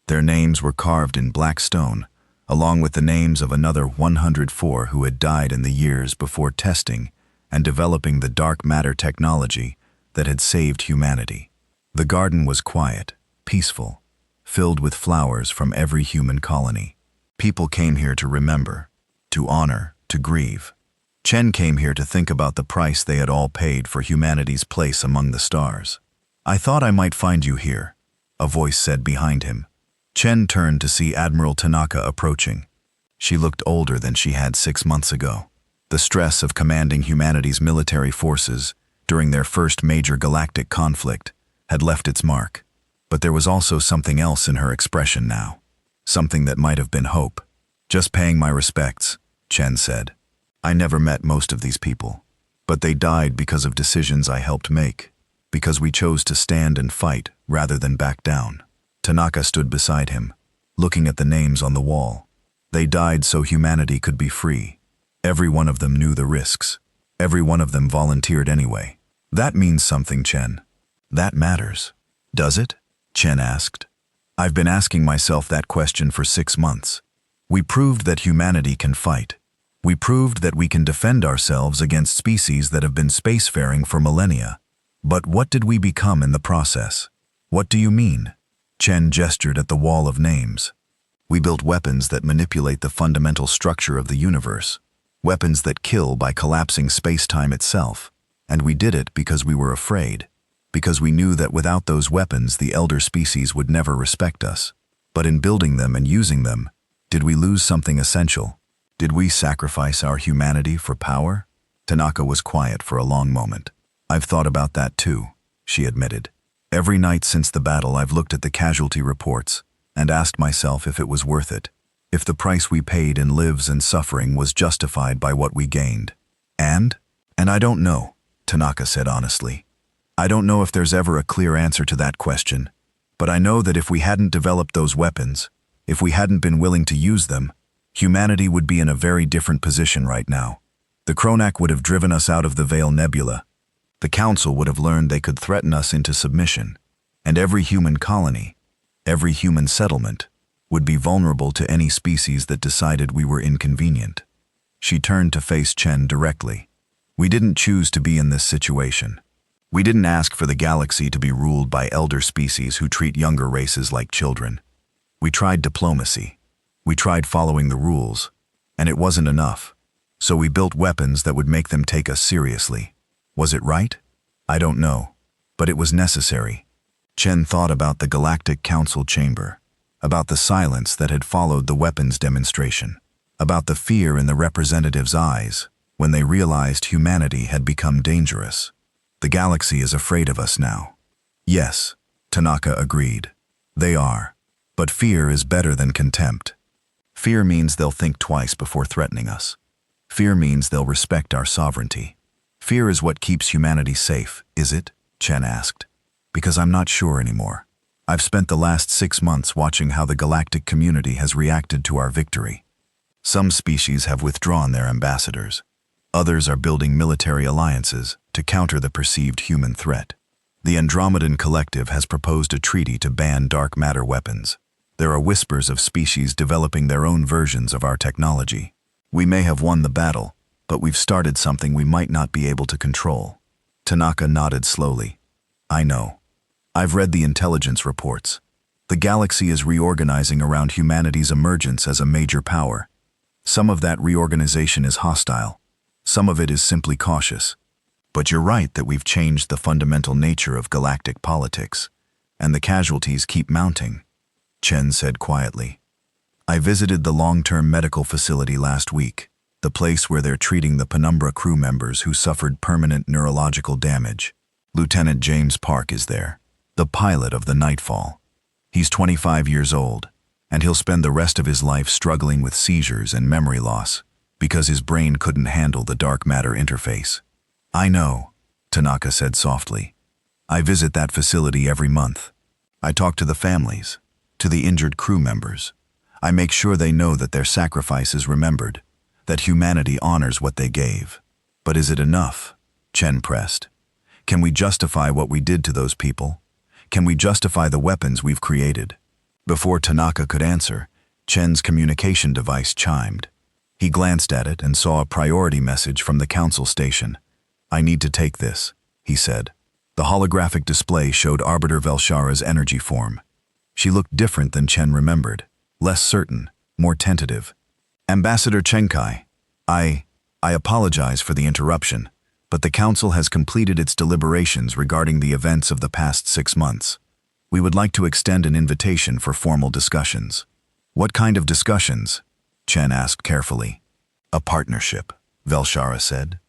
Their names were carved in black stone, along with the names of another 104 who had died in the years before testing and developing the dark matter technology that had saved humanity. The garden was quiet, peaceful, filled with flowers from every human colony. People came here to remember, to honor, to grieve. Chen came here to think about the price they had all paid for humanity's place among the stars. "I thought I might find you here," a voice said behind him. Chen turned to see Admiral Tanaka approaching. She looked older than she had 6 months ago. The stress of commanding humanity's military forces during their first major galactic conflict had left its mark. But there was also something else in her expression now. Something that might have been hope. "Just paying my respects," Chen said. "I never met most of these people. But they died because of decisions I helped make. Because we chose to stand and fight rather than back down." Tanaka stood beside him, looking at the names on the wall. They died so humanity could be free. Every one of them knew the risks. Every one of them volunteered anyway. "That means something, Chen. That matters." "Does it?" Chen asked. "I've been asking myself that question for 6 months. We proved that humanity can fight. We proved that we can defend ourselves against species that have been spacefaring for millennia. But what did we become in the process?" "What do you mean?" Chen gestured at the wall of names. "We built weapons that manipulate the fundamental structure of the universe. Weapons that kill by collapsing space-time itself. And we did it because we were afraid. Because we knew that without those weapons, the elder species would never respect us. But in building them and using them, did we lose something essential? Did we sacrifice our humanity for power?" Tanaka was quiet for a long moment. "I've thought about that too," she admitted. "Every night since the battle, I've looked at the casualty reports and asked myself if it was worth it. If the price we paid in lives and suffering was justified by what we gained. And I don't know," Tanaka said honestly. "I don't know if there's ever a clear answer to that question. But I know that if we hadn't developed those weapons, if we hadn't been willing to use them, humanity would be in a very different position right now. The Kronak would have driven us out of the Veil Nebula. The Council would have learned they could threaten us into submission. And every human colony, every human settlement, would be vulnerable to any species that decided we were inconvenient." She turned to face Chen directly. "We didn't choose to be in this situation. We didn't ask for the galaxy to be ruled by elder species who treat younger races like children. We tried diplomacy. We tried following the rules. And it wasn't enough. So we built weapons that would make them take us seriously. Was it right? I don't know. But it was necessary." Chen thought about the Galactic Council chamber, about the silence that had followed the weapons demonstration, about the fear in the representatives' eyes when they realized humanity had become dangerous. "The galaxy is afraid of us now." "Yes," Tanaka agreed. "They are. But fear is better than contempt. Fear means they'll think twice before threatening us. Fear means they'll respect our sovereignty. Fear is what keeps humanity safe, is it?" Chen asked. "Because I'm not sure anymore. I've spent the last 6 months watching how the galactic community has reacted to our victory. Some species have withdrawn their ambassadors. Others are building military alliances to counter the perceived human threat. The Andromedan Collective has proposed a treaty to ban dark matter weapons. There are whispers of species developing their own versions of our technology. We may have won the battle, but we've started something we might not be able to control." Tanaka nodded slowly. "I know. I've read the intelligence reports. The galaxy is reorganizing around humanity's emergence as a major power. Some of that reorganization is hostile. Some of it is simply cautious. But you're right that we've changed the fundamental nature of galactic politics, and the casualties keep mounting," Chen said quietly. "I visited the long-term medical facility last week, the place where they're treating the Penumbra crew members who suffered permanent neurological damage. Lieutenant James Park is there, the pilot of the Nightfall. He's 25 years old, and he'll spend the rest of his life struggling with seizures and memory loss because his brain couldn't handle the dark matter interface." "I know," Tanaka said softly. "I visit that facility every month. I talk to the families, to the injured crew members. I make sure they know that their sacrifice is remembered, that humanity honors what they gave." "But is it enough?" Chen pressed. "Can we justify what we did to those people? Can we justify the weapons we've created?" Before Tanaka could answer, Chen's communication device chimed. He glanced at it and saw a priority message from the council station. "I need to take this," he said. The holographic display showed Arbiter Velshara's energy form. She looked different than Chen remembered, less certain, more tentative. "Ambassador Chenkai, I apologize for the interruption, but the council has completed its deliberations regarding the events of the past 6 months. We would like to extend an invitation for formal discussions. What kind of discussions? Chen asked carefully. A partnership, Velshara said.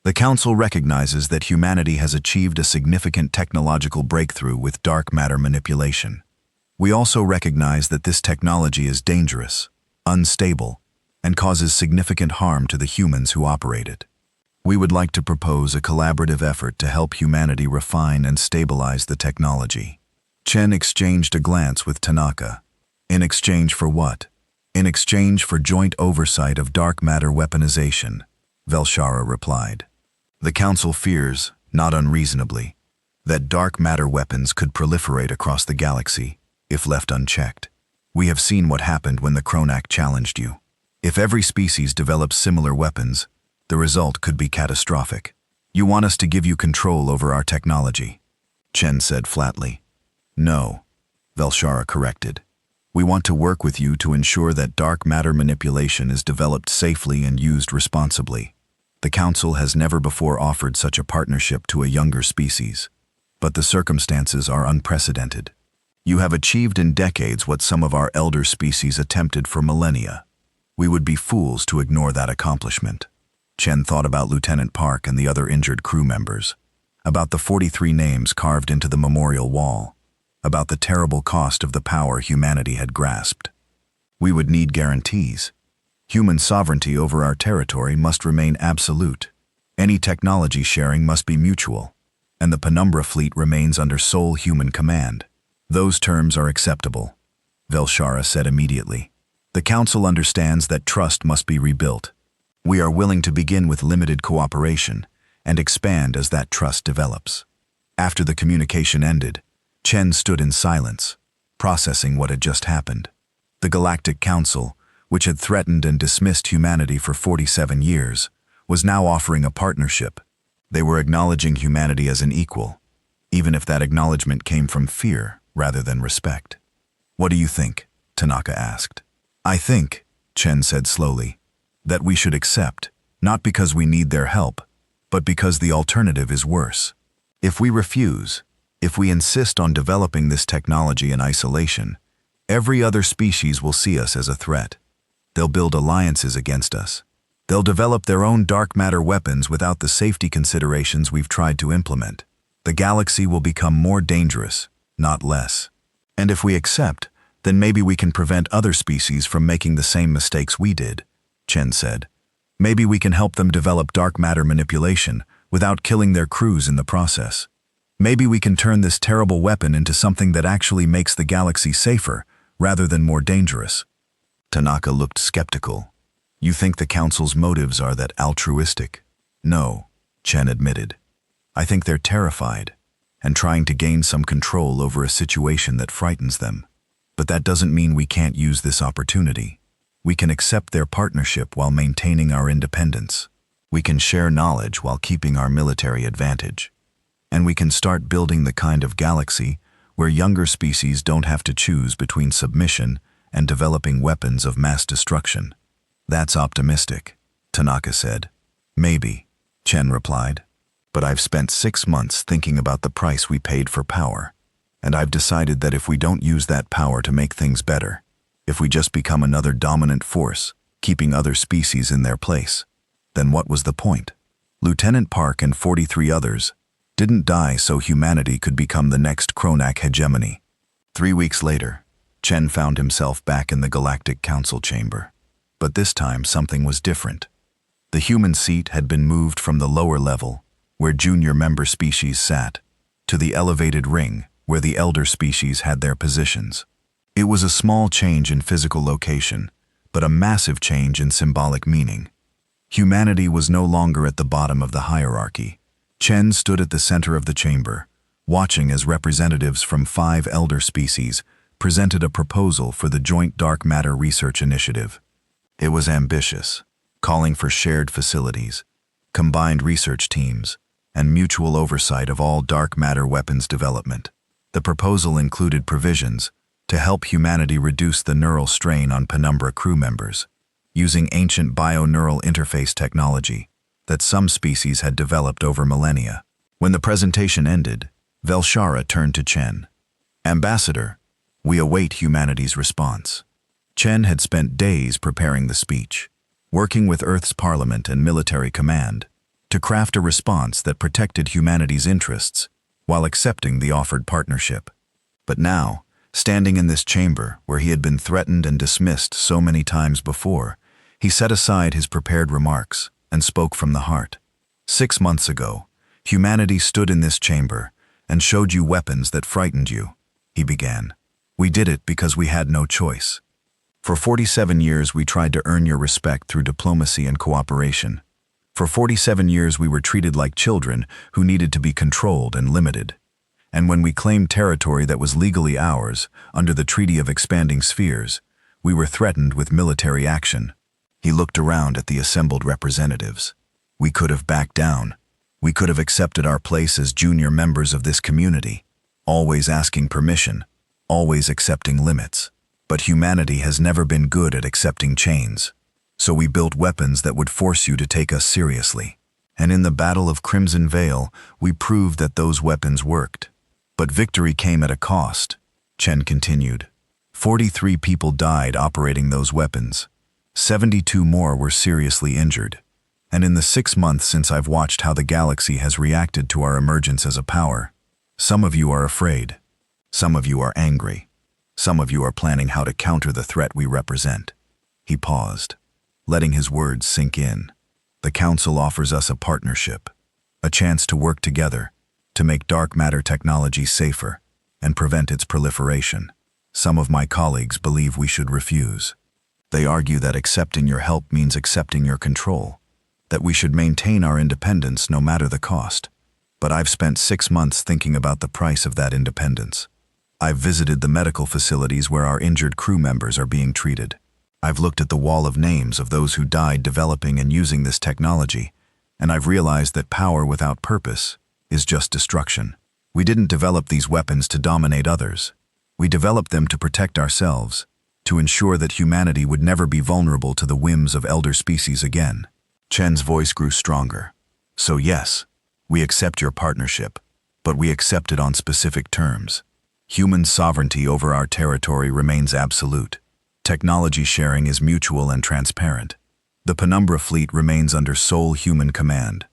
The Council recognizes that humanity has achieved a significant technological breakthrough with dark matter manipulation. We also recognize that this technology is dangerous, unstable, and causes significant harm to the humans who operate it. We would like to propose a collaborative effort to help humanity refine and stabilize the technology. Chen exchanged a glance with Tanaka. In exchange for what? In exchange for joint oversight of dark matter weaponization, Velshara replied. The Council fears, not unreasonably, that dark matter weapons could proliferate across the galaxy if left unchecked. We have seen what happened when the Kronak challenged you. If every species develops similar weapons, the result could be catastrophic. You want us to give you control over our technology, Chen said flatly. No, Velshara corrected. We want to work with you to ensure that dark matter manipulation is developed safely and used responsibly. The Council has never before offered such a partnership to a younger species, but the circumstances are unprecedented. You have achieved in decades what some of our elder species attempted for millennia. We would be fools to ignore that accomplishment. Chen thought about Lieutenant Park and the other injured crew members, about the 43 names carved into the memorial wall, about the terrible cost of the power humanity had grasped. We would need guarantees. Human sovereignty over our territory must remain absolute. Any technology sharing must be mutual, and the Penumbra fleet remains under sole human command. Those terms are acceptable, Velshara said immediately. The Council understands that trust must be rebuilt. We are willing to begin with limited cooperation and expand as that trust develops. After the communication ended, Chen stood in silence, processing what had just happened. The Galactic Council, which had threatened and dismissed humanity for 47 years, was now offering a partnership. They were acknowledging humanity as an equal, even if that acknowledgement came from fear rather than respect. What do you think? Tanaka asked. I think, Chen said slowly, that we should accept, not because we need their help, but because the alternative is worse. If we refuse, if we insist on developing this technology in isolation, every other species will see us as a threat. They'll build alliances against us. They'll develop their own dark matter weapons without the safety considerations we've tried to implement. The galaxy will become more dangerous, not less. And if we accept, then maybe we can prevent other species from making the same mistakes we did, Chen said. Maybe we can help them develop dark matter manipulation without killing their crews in the process. Maybe we can turn this terrible weapon into something that actually makes the galaxy safer rather than more dangerous. Tanaka looked skeptical. You think the Council's motives are that altruistic? No, Chen admitted. I think they're terrified and trying to gain some control over a situation that frightens them. But that doesn't mean we can't use this opportunity. We can accept their partnership while maintaining our independence. We can share knowledge while keeping our military advantage. And we can start building the kind of galaxy where younger species don't have to choose between submission and developing weapons of mass destruction. That's optimistic, Tanaka said. Maybe, Chen replied. But I've spent 6 months thinking about the price we paid for power, and I've decided that if we don't use that power to make things better, if we just become another dominant force, keeping other species in their place, then what was the point? Lieutenant Park and 43 others didn't die so humanity could become the next Kronak hegemony. 3 weeks later, Chen found himself back in the Galactic Council chamber. But this time something was different. The human seat had been moved from the lower level, where junior member species sat, to the elevated ring, where the elder species had their positions. It was a small change in physical location, but a massive change in symbolic meaning. Humanity was no longer at the bottom of the hierarchy. Chen stood at the center of the chamber, watching as representatives from 5 elder species presented a proposal for the Joint Dark Matter Research Initiative. It was ambitious, calling for shared facilities, combined research teams, and mutual oversight of all dark matter weapons development. The proposal included provisions to help humanity reduce the neural strain on Penumbra crew members, using ancient bio-neural interface technology that some species had developed over millennia. When the presentation ended, Velshara turned to Chen. Ambassador, we await humanity's response. Chen had spent days preparing the speech, working with Earth's parliament and military command to craft a response that protected humanity's interests while accepting the offered partnership. But now, standing in this chamber where he had been threatened and dismissed so many times before, he set aside his prepared remarks and spoke from the heart. 6 months ago, humanity stood in this chamber and showed you weapons that frightened you, he began. We did it because we had no choice. For 47 years we tried to earn your respect through diplomacy and cooperation. For 47 years we were treated like children who needed to be controlled and limited. And when we claimed territory that was legally ours, under the Treaty of Expanding Spheres, we were threatened with military action. He looked around at the assembled representatives. We could have backed down. We could have accepted our place as junior members of this community, always asking permission, always accepting limits. But humanity has never been good at accepting chains. So we built weapons that would force you to take us seriously. And in the Battle of Crimson Vale, we proved that those weapons worked. But victory came at a cost, Chen continued. 43 people died operating those weapons. 72 more were seriously injured. And in the 6 months since I've watched how the galaxy has reacted to our emergence as a power, some of you are afraid. Some of you are angry. Some of you are planning how to counter the threat we represent. He paused, letting his words sink in. The Council offers us a partnership, a chance to work together, to make dark matter technology safer and prevent its proliferation. Some of my colleagues believe we should refuse. They argue that accepting your help means accepting your control, that we should maintain our independence no matter the cost. But I've spent 6 months thinking about the price of that independence. I've visited the medical facilities where our injured crew members are being treated. I've looked at the wall of names of those who died developing and using this technology, and I've realized that power without purpose is just destruction. We didn't develop these weapons to dominate others. We developed them to protect ourselves, to ensure that humanity would never be vulnerable to the whims of elder species again. Chen's voice grew stronger. So yes, we accept your partnership, but we accept it on specific terms. Human sovereignty over our territory remains absolute. Technology sharing is mutual and transparent. The Penumbra fleet remains under sole human command,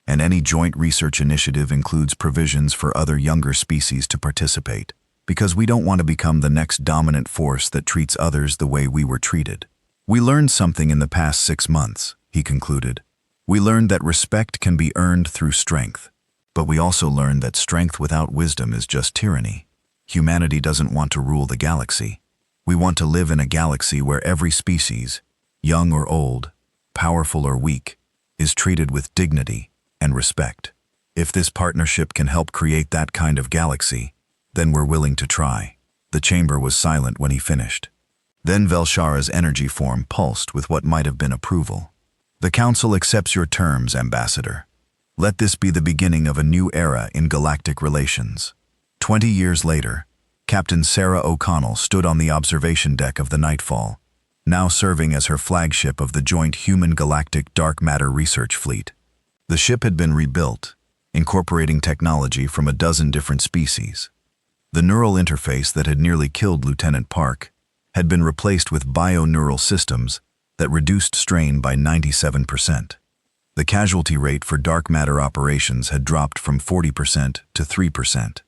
and any joint research initiative includes provisions for other younger species to participate, because we don't want to become the next dominant force that treats others the way we were treated. We learned something in the past 6 months, he concluded. We learned that respect can be earned through strength, but we also learned that strength without wisdom is just tyranny. Humanity doesn't want to rule the galaxy. We want to live in a galaxy where every species, young or old, powerful or weak, is treated with dignity and respect. If this partnership can help create that kind of galaxy, then we're willing to try. The chamber was silent when he finished. Then Velshara's energy form pulsed with what might have been approval. The Council accepts your terms, Ambassador. Let this be the beginning of a new era in galactic relations. 20 years later, Captain Sarah O'Connell stood on the observation deck of the Nightfall, now serving as her flagship of the joint human-galactic dark matter research fleet. The ship had been rebuilt, incorporating technology from a dozen different species. The neural interface that had nearly killed Lieutenant Park had been replaced with bio-neural systems that reduced strain by 97%. The casualty rate for dark matter operations had dropped from 40% to 3%.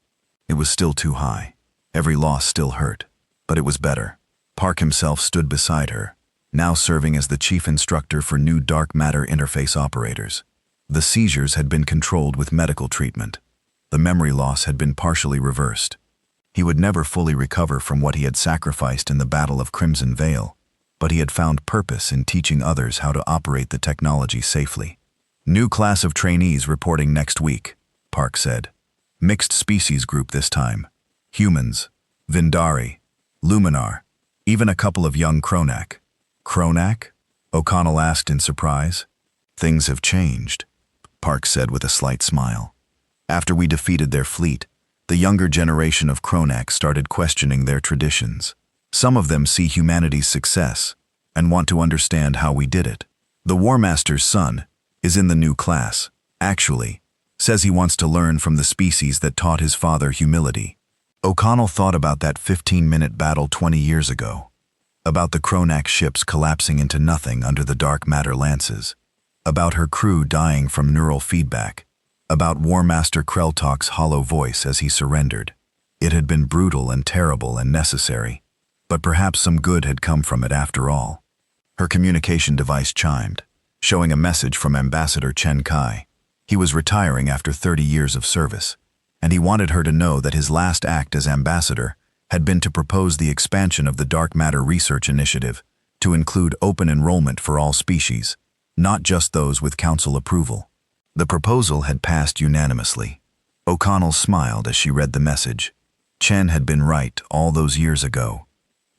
It was still too high. Every loss still hurt, but it was better. Park himself stood beside her, now serving as the chief instructor for new dark matter interface operators. The seizures had been controlled with medical treatment. The memory loss had been partially reversed. He would never fully recover from what he had sacrificed in the Battle of Crimson Vale, but he had found purpose in teaching others how to operate the technology safely. New class of trainees reporting next week, Park said. Mixed species group this time. Humans, Vindari, Luminar, even a couple of young Kronak. Kronak? O'Connell asked in surprise. Things have changed, Park said with a slight smile. After we defeated their fleet, the younger generation of Kronak started questioning their traditions. Some of them see humanity's success and want to understand how we did it. The War Master's son is in the new class. Actually, says he wants to learn from the species that taught his father humility. O'Connell thought about that 15-minute battle 20 years ago, about the Kronak ships collapsing into nothing under the dark matter lances, about her crew dying from neural feedback, about War Master Kreltalk's hollow voice as he surrendered. It had been brutal and terrible and necessary, but perhaps some good had come from it after all. Her communication device chimed, showing a message from Ambassador Chen Kai. He was retiring after 30 years of service, and he wanted her to know that his last act as ambassador had been to propose the expansion of the Dark Matter Research Initiative to include open enrollment for all species, not just those with council approval. The proposal had passed unanimously. O'Connell smiled as she read the message. Chen had been right all those years ago.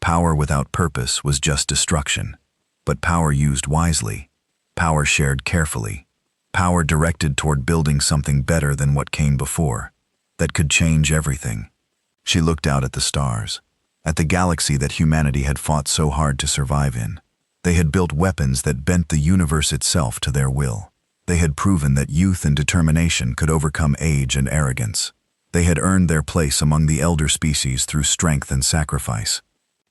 Power without purpose was just destruction, but power used wisely, power shared carefully, power directed toward building something better than what came before, that could change everything. She looked out at the stars, at the galaxy that humanity had fought so hard to survive in. They had built weapons that bent the universe itself to their will. They had proven that youth and determination could overcome age and arrogance. They had earned their place among the elder species through strength and sacrifice.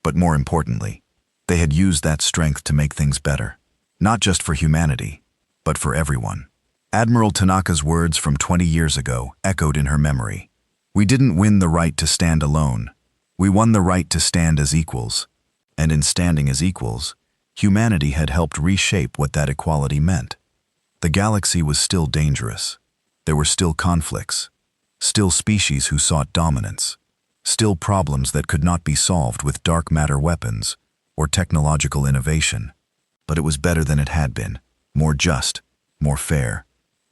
But more importantly, they had used that strength to make things better, not just for humanity, but for everyone. Admiral Tanaka's words from 20 years ago echoed in her memory. We didn't win the right to stand alone. We won the right to stand as equals. And in standing as equals, humanity had helped reshape what that equality meant. The galaxy was still dangerous. There were still conflicts, still species who sought dominance, still problems that could not be solved with dark matter weapons or technological innovation. But it was better than it had been, more just, more fair,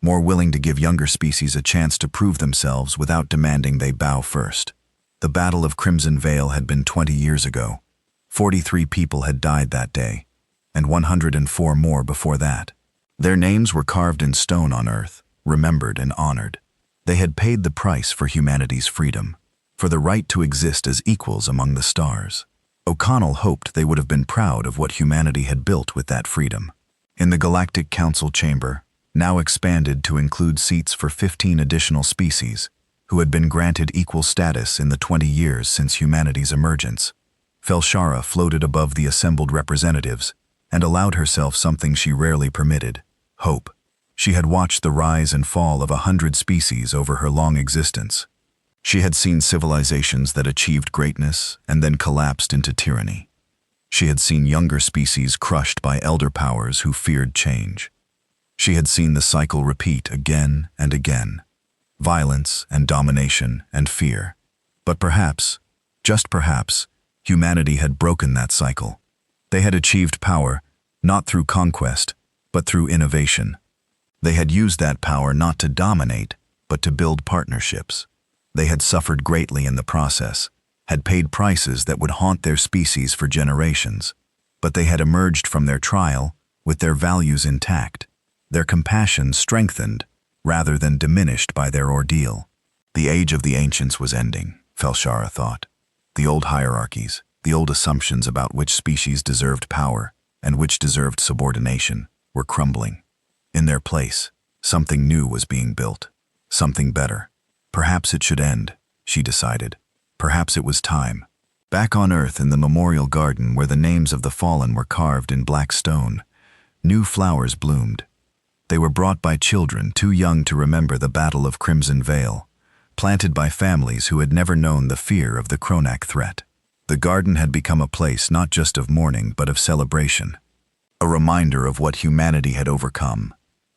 more willing to give younger species a chance to prove themselves without demanding they bow first. The Battle of Crimson Vale had been 20 years ago. 43 people had died that day, and 104 more before that. Their names were carved in stone on Earth, remembered and honored. They had paid the price for humanity's freedom, for the right to exist as equals among the stars. O'Connell hoped they would have been proud of what humanity had built with that freedom. In the Galactic Council chamber, now expanded to include seats for 15 additional species, who had been granted equal status in the 20 years since humanity's emergence, Felshara floated above the assembled representatives and allowed herself something she rarely permitted: hope. She had watched the rise and fall of 100 species over her long existence. She had seen civilizations that achieved greatness and then collapsed into tyranny. She had seen younger species crushed by elder powers who feared change. She had seen the cycle repeat again and again: violence and domination and fear. But perhaps, just perhaps, humanity had broken that cycle. They had achieved power, not through conquest, but through innovation. They had used that power not to dominate, but to build partnerships. They had suffered greatly in the process, had paid prices that would haunt their species for generations, but they had emerged from their trial with their values intact, their compassion strengthened rather than diminished by their ordeal. The age of the ancients was ending, Felshara thought. The old hierarchies, the old assumptions about which species deserved power and which deserved subordination, were crumbling. In their place, something new was being built, something better. Perhaps it should end, she decided. Perhaps it was time. Back on Earth in the memorial garden where the names of the fallen were carved in black stone, new flowers bloomed. They were brought by children too young to remember the Battle of Crimson Vale, planted by families who had never known the fear of the Kronak threat. The garden had become a place not just of mourning but of celebration, a reminder of what humanity had overcome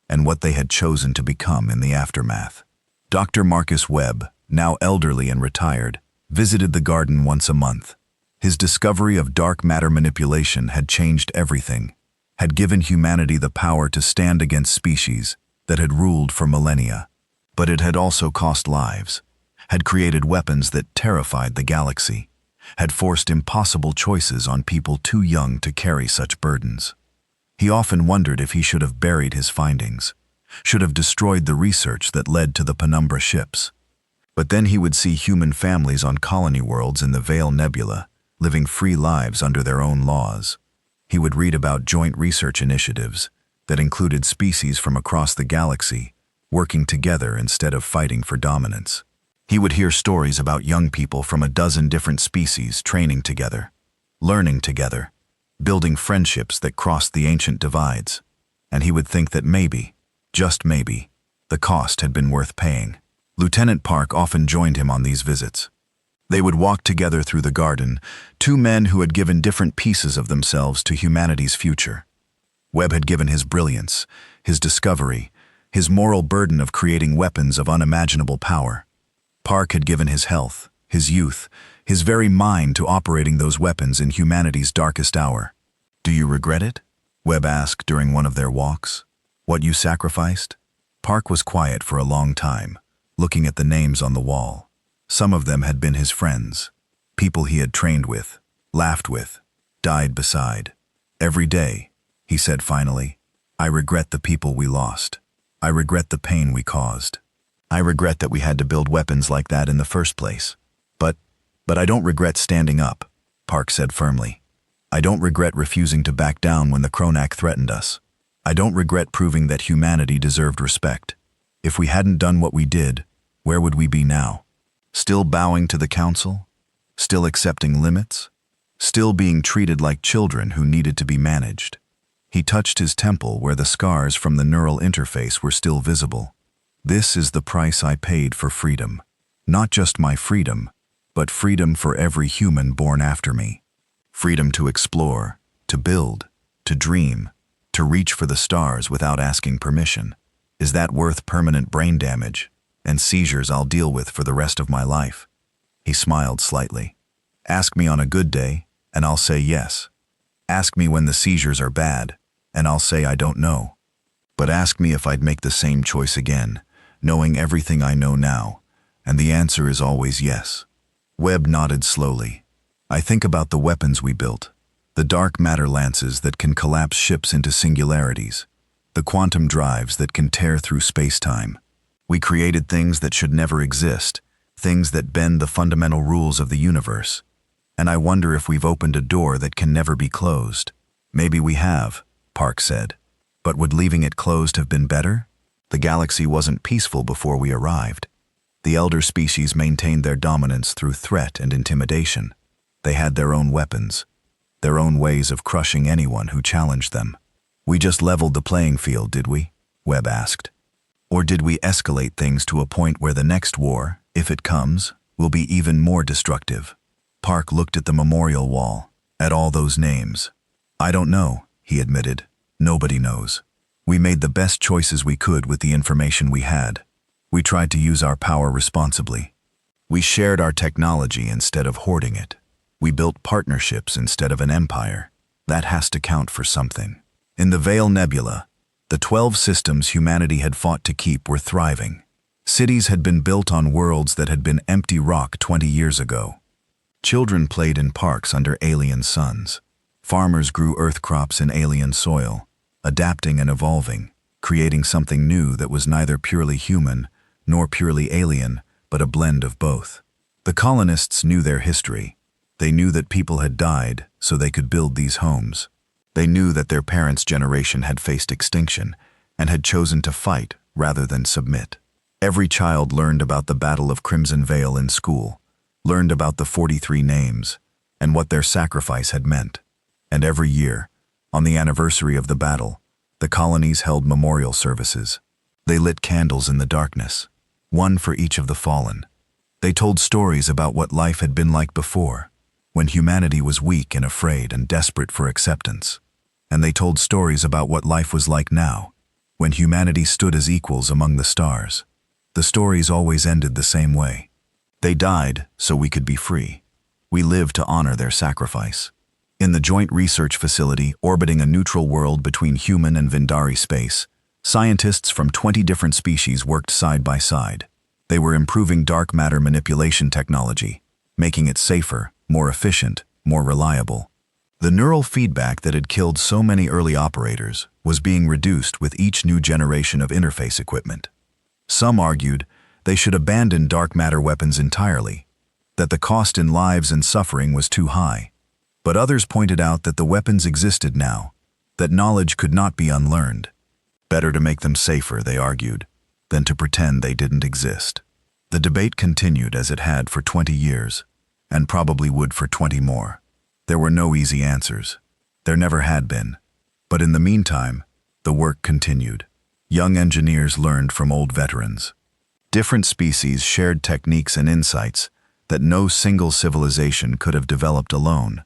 and what they had chosen to become in the aftermath. Dr. Marcus Webb, now elderly and retired, visited the garden once a month. His discovery of dark matter manipulation had changed everything, had given humanity the power to stand against species that had ruled for millennia. But it had also cost lives, had created weapons that terrified the galaxy, had forced impossible choices on people too young to carry such burdens. He often wondered if he should have buried his findings, should have destroyed the research that led to the Penumbra ships. But then he would see human families on colony worlds in the Vale Nebula, living free lives under their own laws. He would read about joint research initiatives that included species from across the galaxy, working together instead of fighting for dominance. He would hear stories about young people from a dozen different species training together, learning together, building friendships that crossed the ancient divides. And he would think that maybe, just maybe, the cost had been worth paying. Lieutenant Park often joined him on these visits. They would walk together through the garden, two men who had given different pieces of themselves to humanity's future. Webb had given his brilliance, his discovery, his moral burden of creating weapons of unimaginable power. Park had given his health, his youth, his very mind to operating those weapons in humanity's darkest hour. "Do you regret it?" Webb asked during one of their walks. "What you sacrificed?" Park was quiet for a long time, looking at the names on the wall. Some of them had been his friends, people he had trained with, laughed with, died beside. "Every day," he said finally, "I regret the people we lost. I regret the pain we caused. I regret that we had to build weapons like that in the first place. But I don't regret standing up," Park said firmly. "I don't regret refusing to back down when the Kronak threatened us. I don't regret proving that humanity deserved respect. If we hadn't done what we did, where would we be now? Still bowing to the council? Still accepting limits? Still being treated like children who needed to be managed?" He touched his temple where the scars from the neural interface were still visible. "This is the price I paid for freedom. Not just my freedom, but freedom for every human born after me. Freedom to explore, to build, to dream, to reach for the stars without asking permission. Is that worth permanent brain damage and seizures I'll deal with for the rest of my life?" He smiled slightly. "Ask me on a good day, and I'll say yes. Ask me when the seizures are bad, and I'll say I don't know. But ask me if I'd make the same choice again, knowing everything I know now, and the answer is always yes." Webb nodded slowly. "I think about the weapons we built, the dark matter lances that can collapse ships into singularities, the quantum drives that can tear through space-time. We created things that should never exist, things that bend the fundamental rules of the universe. And I wonder if we've opened a door that can never be closed." "Maybe we have," Park said. "But would leaving it closed have been better? The galaxy wasn't peaceful before we arrived. The elder species maintained their dominance through threat and intimidation. They had their own weapons, their own ways of crushing anyone who challenged them. We just leveled the playing field, did we?" Webb asked. "Or did we escalate things to a point where the next war, if it comes, will be even more destructive?" Park looked at the memorial wall, at all those names. "I don't know," he admitted. "Nobody knows. We made the best choices we could with the information we had. We tried to use our power responsibly. We shared our technology instead of hoarding it. We built partnerships instead of an empire. That has to count for something." In the Veil Nebula, the 12 systems humanity had fought to keep were thriving. Cities had been built on worlds that had been empty rock 20 years ago. Children played in parks under alien suns. Farmers grew earth crops in alien soil, adapting and evolving, creating something new that was neither purely human nor purely alien, but a blend of both. The colonists knew their history. They knew that people had died so they could build these homes. They knew that their parents' generation had faced extinction and had chosen to fight rather than submit. Every child learned about the Battle of Crimson Vale in school, learned about the 43 names, and what their sacrifice had meant. And every year, on the anniversary of the battle, the colonies held memorial services. They lit candles in the darkness, one for each of the fallen. They told stories about what life had been like before, when humanity was weak and afraid and desperate for acceptance. And they told stories about what life was like now, when humanity stood as equals among the stars. The stories always ended the same way. They died so we could be free. We lived to honor their sacrifice. In the joint research facility orbiting a neutral world between human and Vindari space, scientists from 20 different species worked side by side. They were improving dark matter manipulation technology, making it safer, more efficient, more reliable. The neural feedback that had killed so many early operators was being reduced with each new generation of interface equipment. Some argued they should abandon dark matter weapons entirely, that the cost in lives and suffering was too high. But others pointed out that the weapons existed now, that knowledge could not be unlearned. Better to make them safer, they argued, than to pretend they didn't exist. The debate continued as it had for 20 years, and probably would for 20 more. There were no easy answers. There never had been. But in the meantime, the work continued. Young engineers learned from old veterans. Different species shared techniques and insights that no single civilization could have developed alone,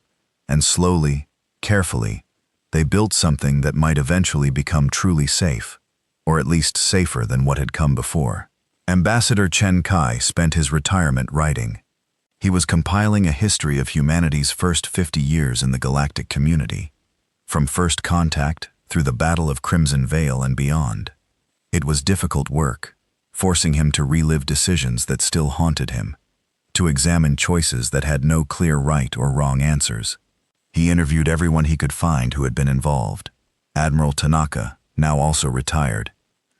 and slowly, carefully, they built something that might eventually become truly safe, or at least safer than what had come before. Ambassador Chen Kai spent his retirement writing. He was compiling a history of humanity's first 50 years in the galactic community, from first contact through the Battle of Crimson Vale and beyond. It was difficult work, forcing him to relive decisions that still haunted him, to examine choices that had no clear right or wrong answers. He interviewed everyone he could find who had been involved. Admiral Tanaka, now also retired,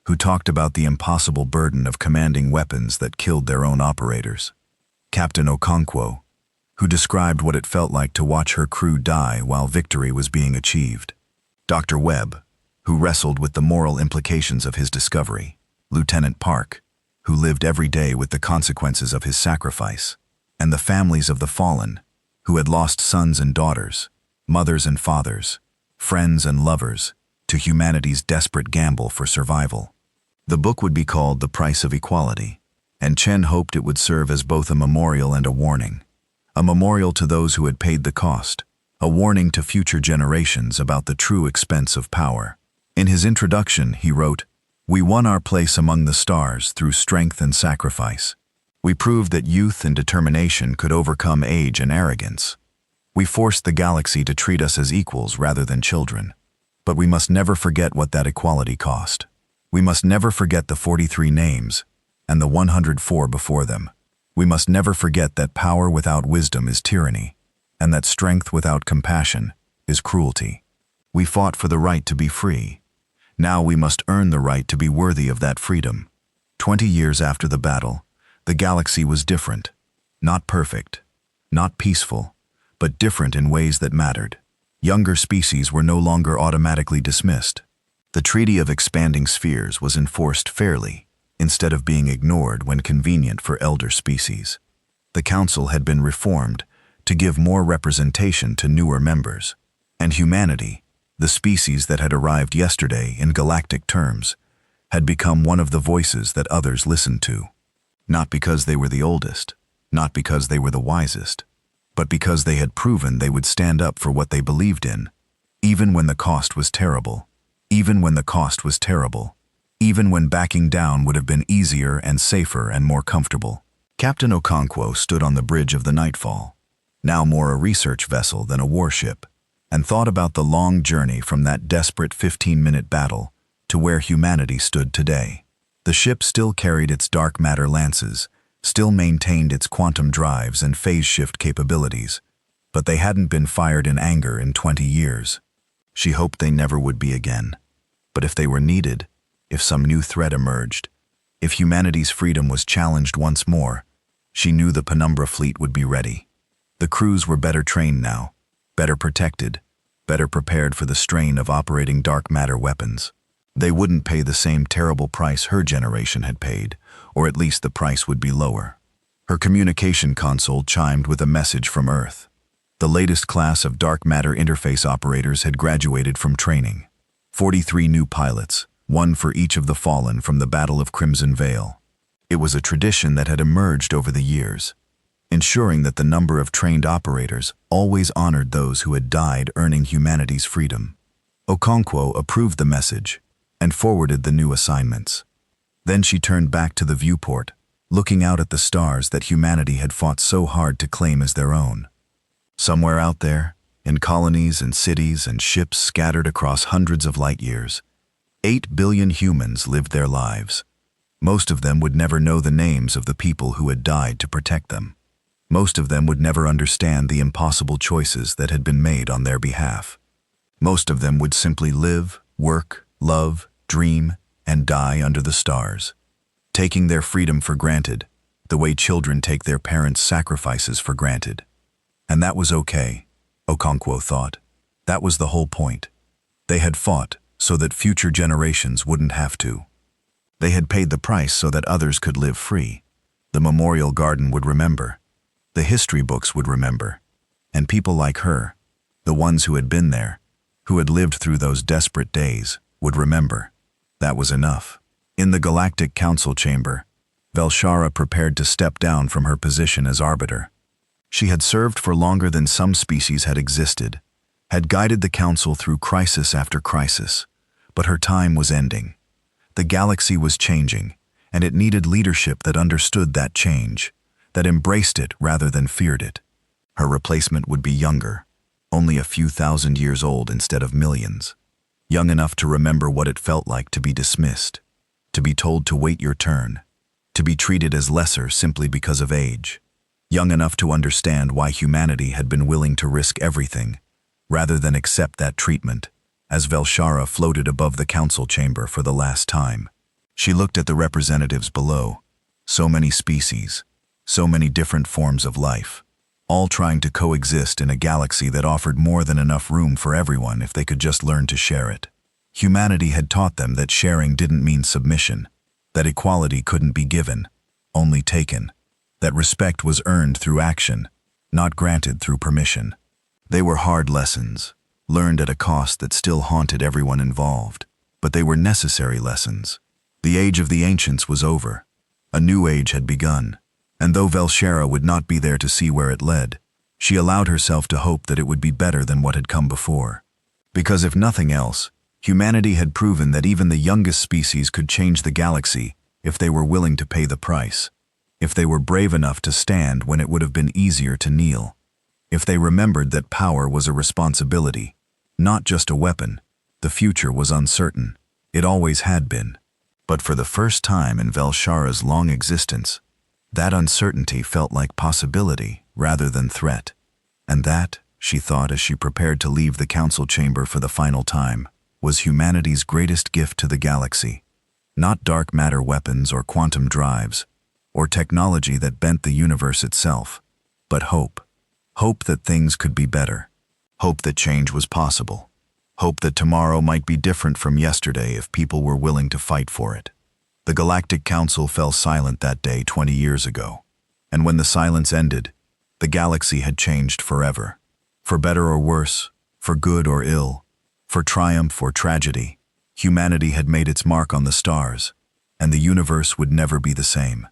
who talked about the impossible burden of commanding weapons that killed their own operators. Captain Okonkwo, who described what it felt like to watch her crew die while victory was being achieved. Dr. Webb, who wrestled with the moral implications of his discovery. Lieutenant Park, who lived every day with the consequences of his sacrifice. And the families of the fallen, who had lost sons and daughters, mothers and fathers, friends and lovers, to humanity's desperate gamble for survival. The book would be called The Price of Equality, and Chen hoped it would serve as both a memorial and a warning. A memorial to those who had paid the cost, a warning to future generations about the true expense of power. In his introduction, he wrote, "We won our place among the stars through strength and sacrifice. We proved that youth and determination could overcome age and arrogance. We forced the galaxy to treat us as equals rather than children. But we must never forget what that equality cost. We must never forget the 43 names and the 104 before them. We must never forget that power without wisdom is tyranny, and that strength without compassion is cruelty. We fought for the right to be free. Now we must earn the right to be worthy of that freedom." 20 years after the battle, the galaxy was different. Not perfect, not peaceful, but different in ways that mattered. Younger species were no longer automatically dismissed. The Treaty of Expanding Spheres was enforced fairly, instead of being ignored when convenient for elder species. The Council had been reformed to give more representation to newer members. And humanity, the species that had arrived yesterday in galactic terms, had become one of the voices that others listened to. Not because they were the oldest, not because they were the wisest, but because they had proven they would stand up for what they believed in, even when the cost was terrible, even when the cost was terrible, even when backing down would have been easier and safer and more comfortable. Captain Okonkwo stood on the bridge of the Nightfall, now more a research vessel than a warship, and thought about the long journey from that desperate 15-minute battle to where humanity stood today. The ship still carried its dark matter lances, still maintained its quantum drives and phase shift capabilities, but they hadn't been fired in anger in 20 years. She hoped they never would be again. But if they were needed, if some new threat emerged, if humanity's freedom was challenged once more, she knew the Penumbra fleet would be ready. The crews were better trained now, better protected, better prepared for the strain of operating dark matter weapons. They wouldn't pay the same terrible price her generation had paid, or at least the price would be lower. Her communication console chimed with a message from Earth. The latest class of dark matter interface operators had graduated from training. 43 new pilots, one for each of the fallen from the Battle of Crimson Vale. It was a tradition that had emerged over the years, ensuring that the number of trained operators always honored those who had died earning humanity's freedom. Okonkwo approved the message and forwarded the new assignments. Then she turned back to the viewport, looking out at the stars that humanity had fought so hard to claim as their own. Somewhere out there, in colonies and cities and ships scattered across hundreds of light years, 8 billion humans lived their lives. Most of them would never know the names of the people who had died to protect them. Most of them would never understand the impossible choices that had been made on their behalf. Most of them would simply live, work, love, dream, and die under the stars, taking their freedom for granted, the way children take their parents' sacrifices for granted. And that was okay, Okonkwo thought. That was the whole point. They had fought so that future generations wouldn't have to. They had paid the price so that others could live free. The memorial garden would remember. The history books would remember. And people like her, the ones who had been there, who had lived through those desperate days, would remember. That was enough. In the Galactic Council chamber, Velshara prepared to step down from her position as arbiter. She had served for longer than some species had existed, had guided the Council through crisis after crisis, but her time was ending. The galaxy was changing, and it needed leadership that understood that change, that embraced it rather than feared it. Her replacement would be younger, only a few thousand years old instead of millions, young enough to remember what it felt like to be dismissed, to be told to wait your turn, to be treated as lesser simply because of age, young enough to understand why humanity had been willing to risk everything, rather than accept that treatment. As Velshara floated above the council chamber for the last time, she looked at the representatives below. So many species, so many different forms of life, all trying to coexist in a galaxy that offered more than enough room for everyone if they could just learn to share it. Humanity had taught them that sharing didn't mean submission, that equality couldn't be given, only taken, that respect was earned through action, not granted through permission. They were hard lessons, learned at a cost that still haunted everyone involved, but they were necessary lessons. The age of the ancients was over. A new age had begun, and though Velshara would not be there to see where it led, she allowed herself to hope that it would be better than what had come before. Because if nothing else, humanity had proven that even the youngest species could change the galaxy if they were willing to pay the price, if they were brave enough to stand when it would have been easier to kneel, if they remembered that power was a responsibility, not just a weapon. The future was uncertain. It always had been. But for the first time in Velshara's long existence, that uncertainty felt like possibility rather than threat. And that, she thought as she prepared to leave the council chamber for the final time, was humanity's greatest gift to the galaxy. Not dark matter weapons or quantum drives, or technology that bent the universe itself, but hope. Hope that things could be better. Hope that change was possible. Hope that tomorrow might be different from yesterday if people were willing to fight for it. The Galactic Council fell silent that day 20 years ago, and when the silence ended, the galaxy had changed forever. For better or worse, for good or ill, for triumph or tragedy, humanity had made its mark on the stars, and the universe would never be the same.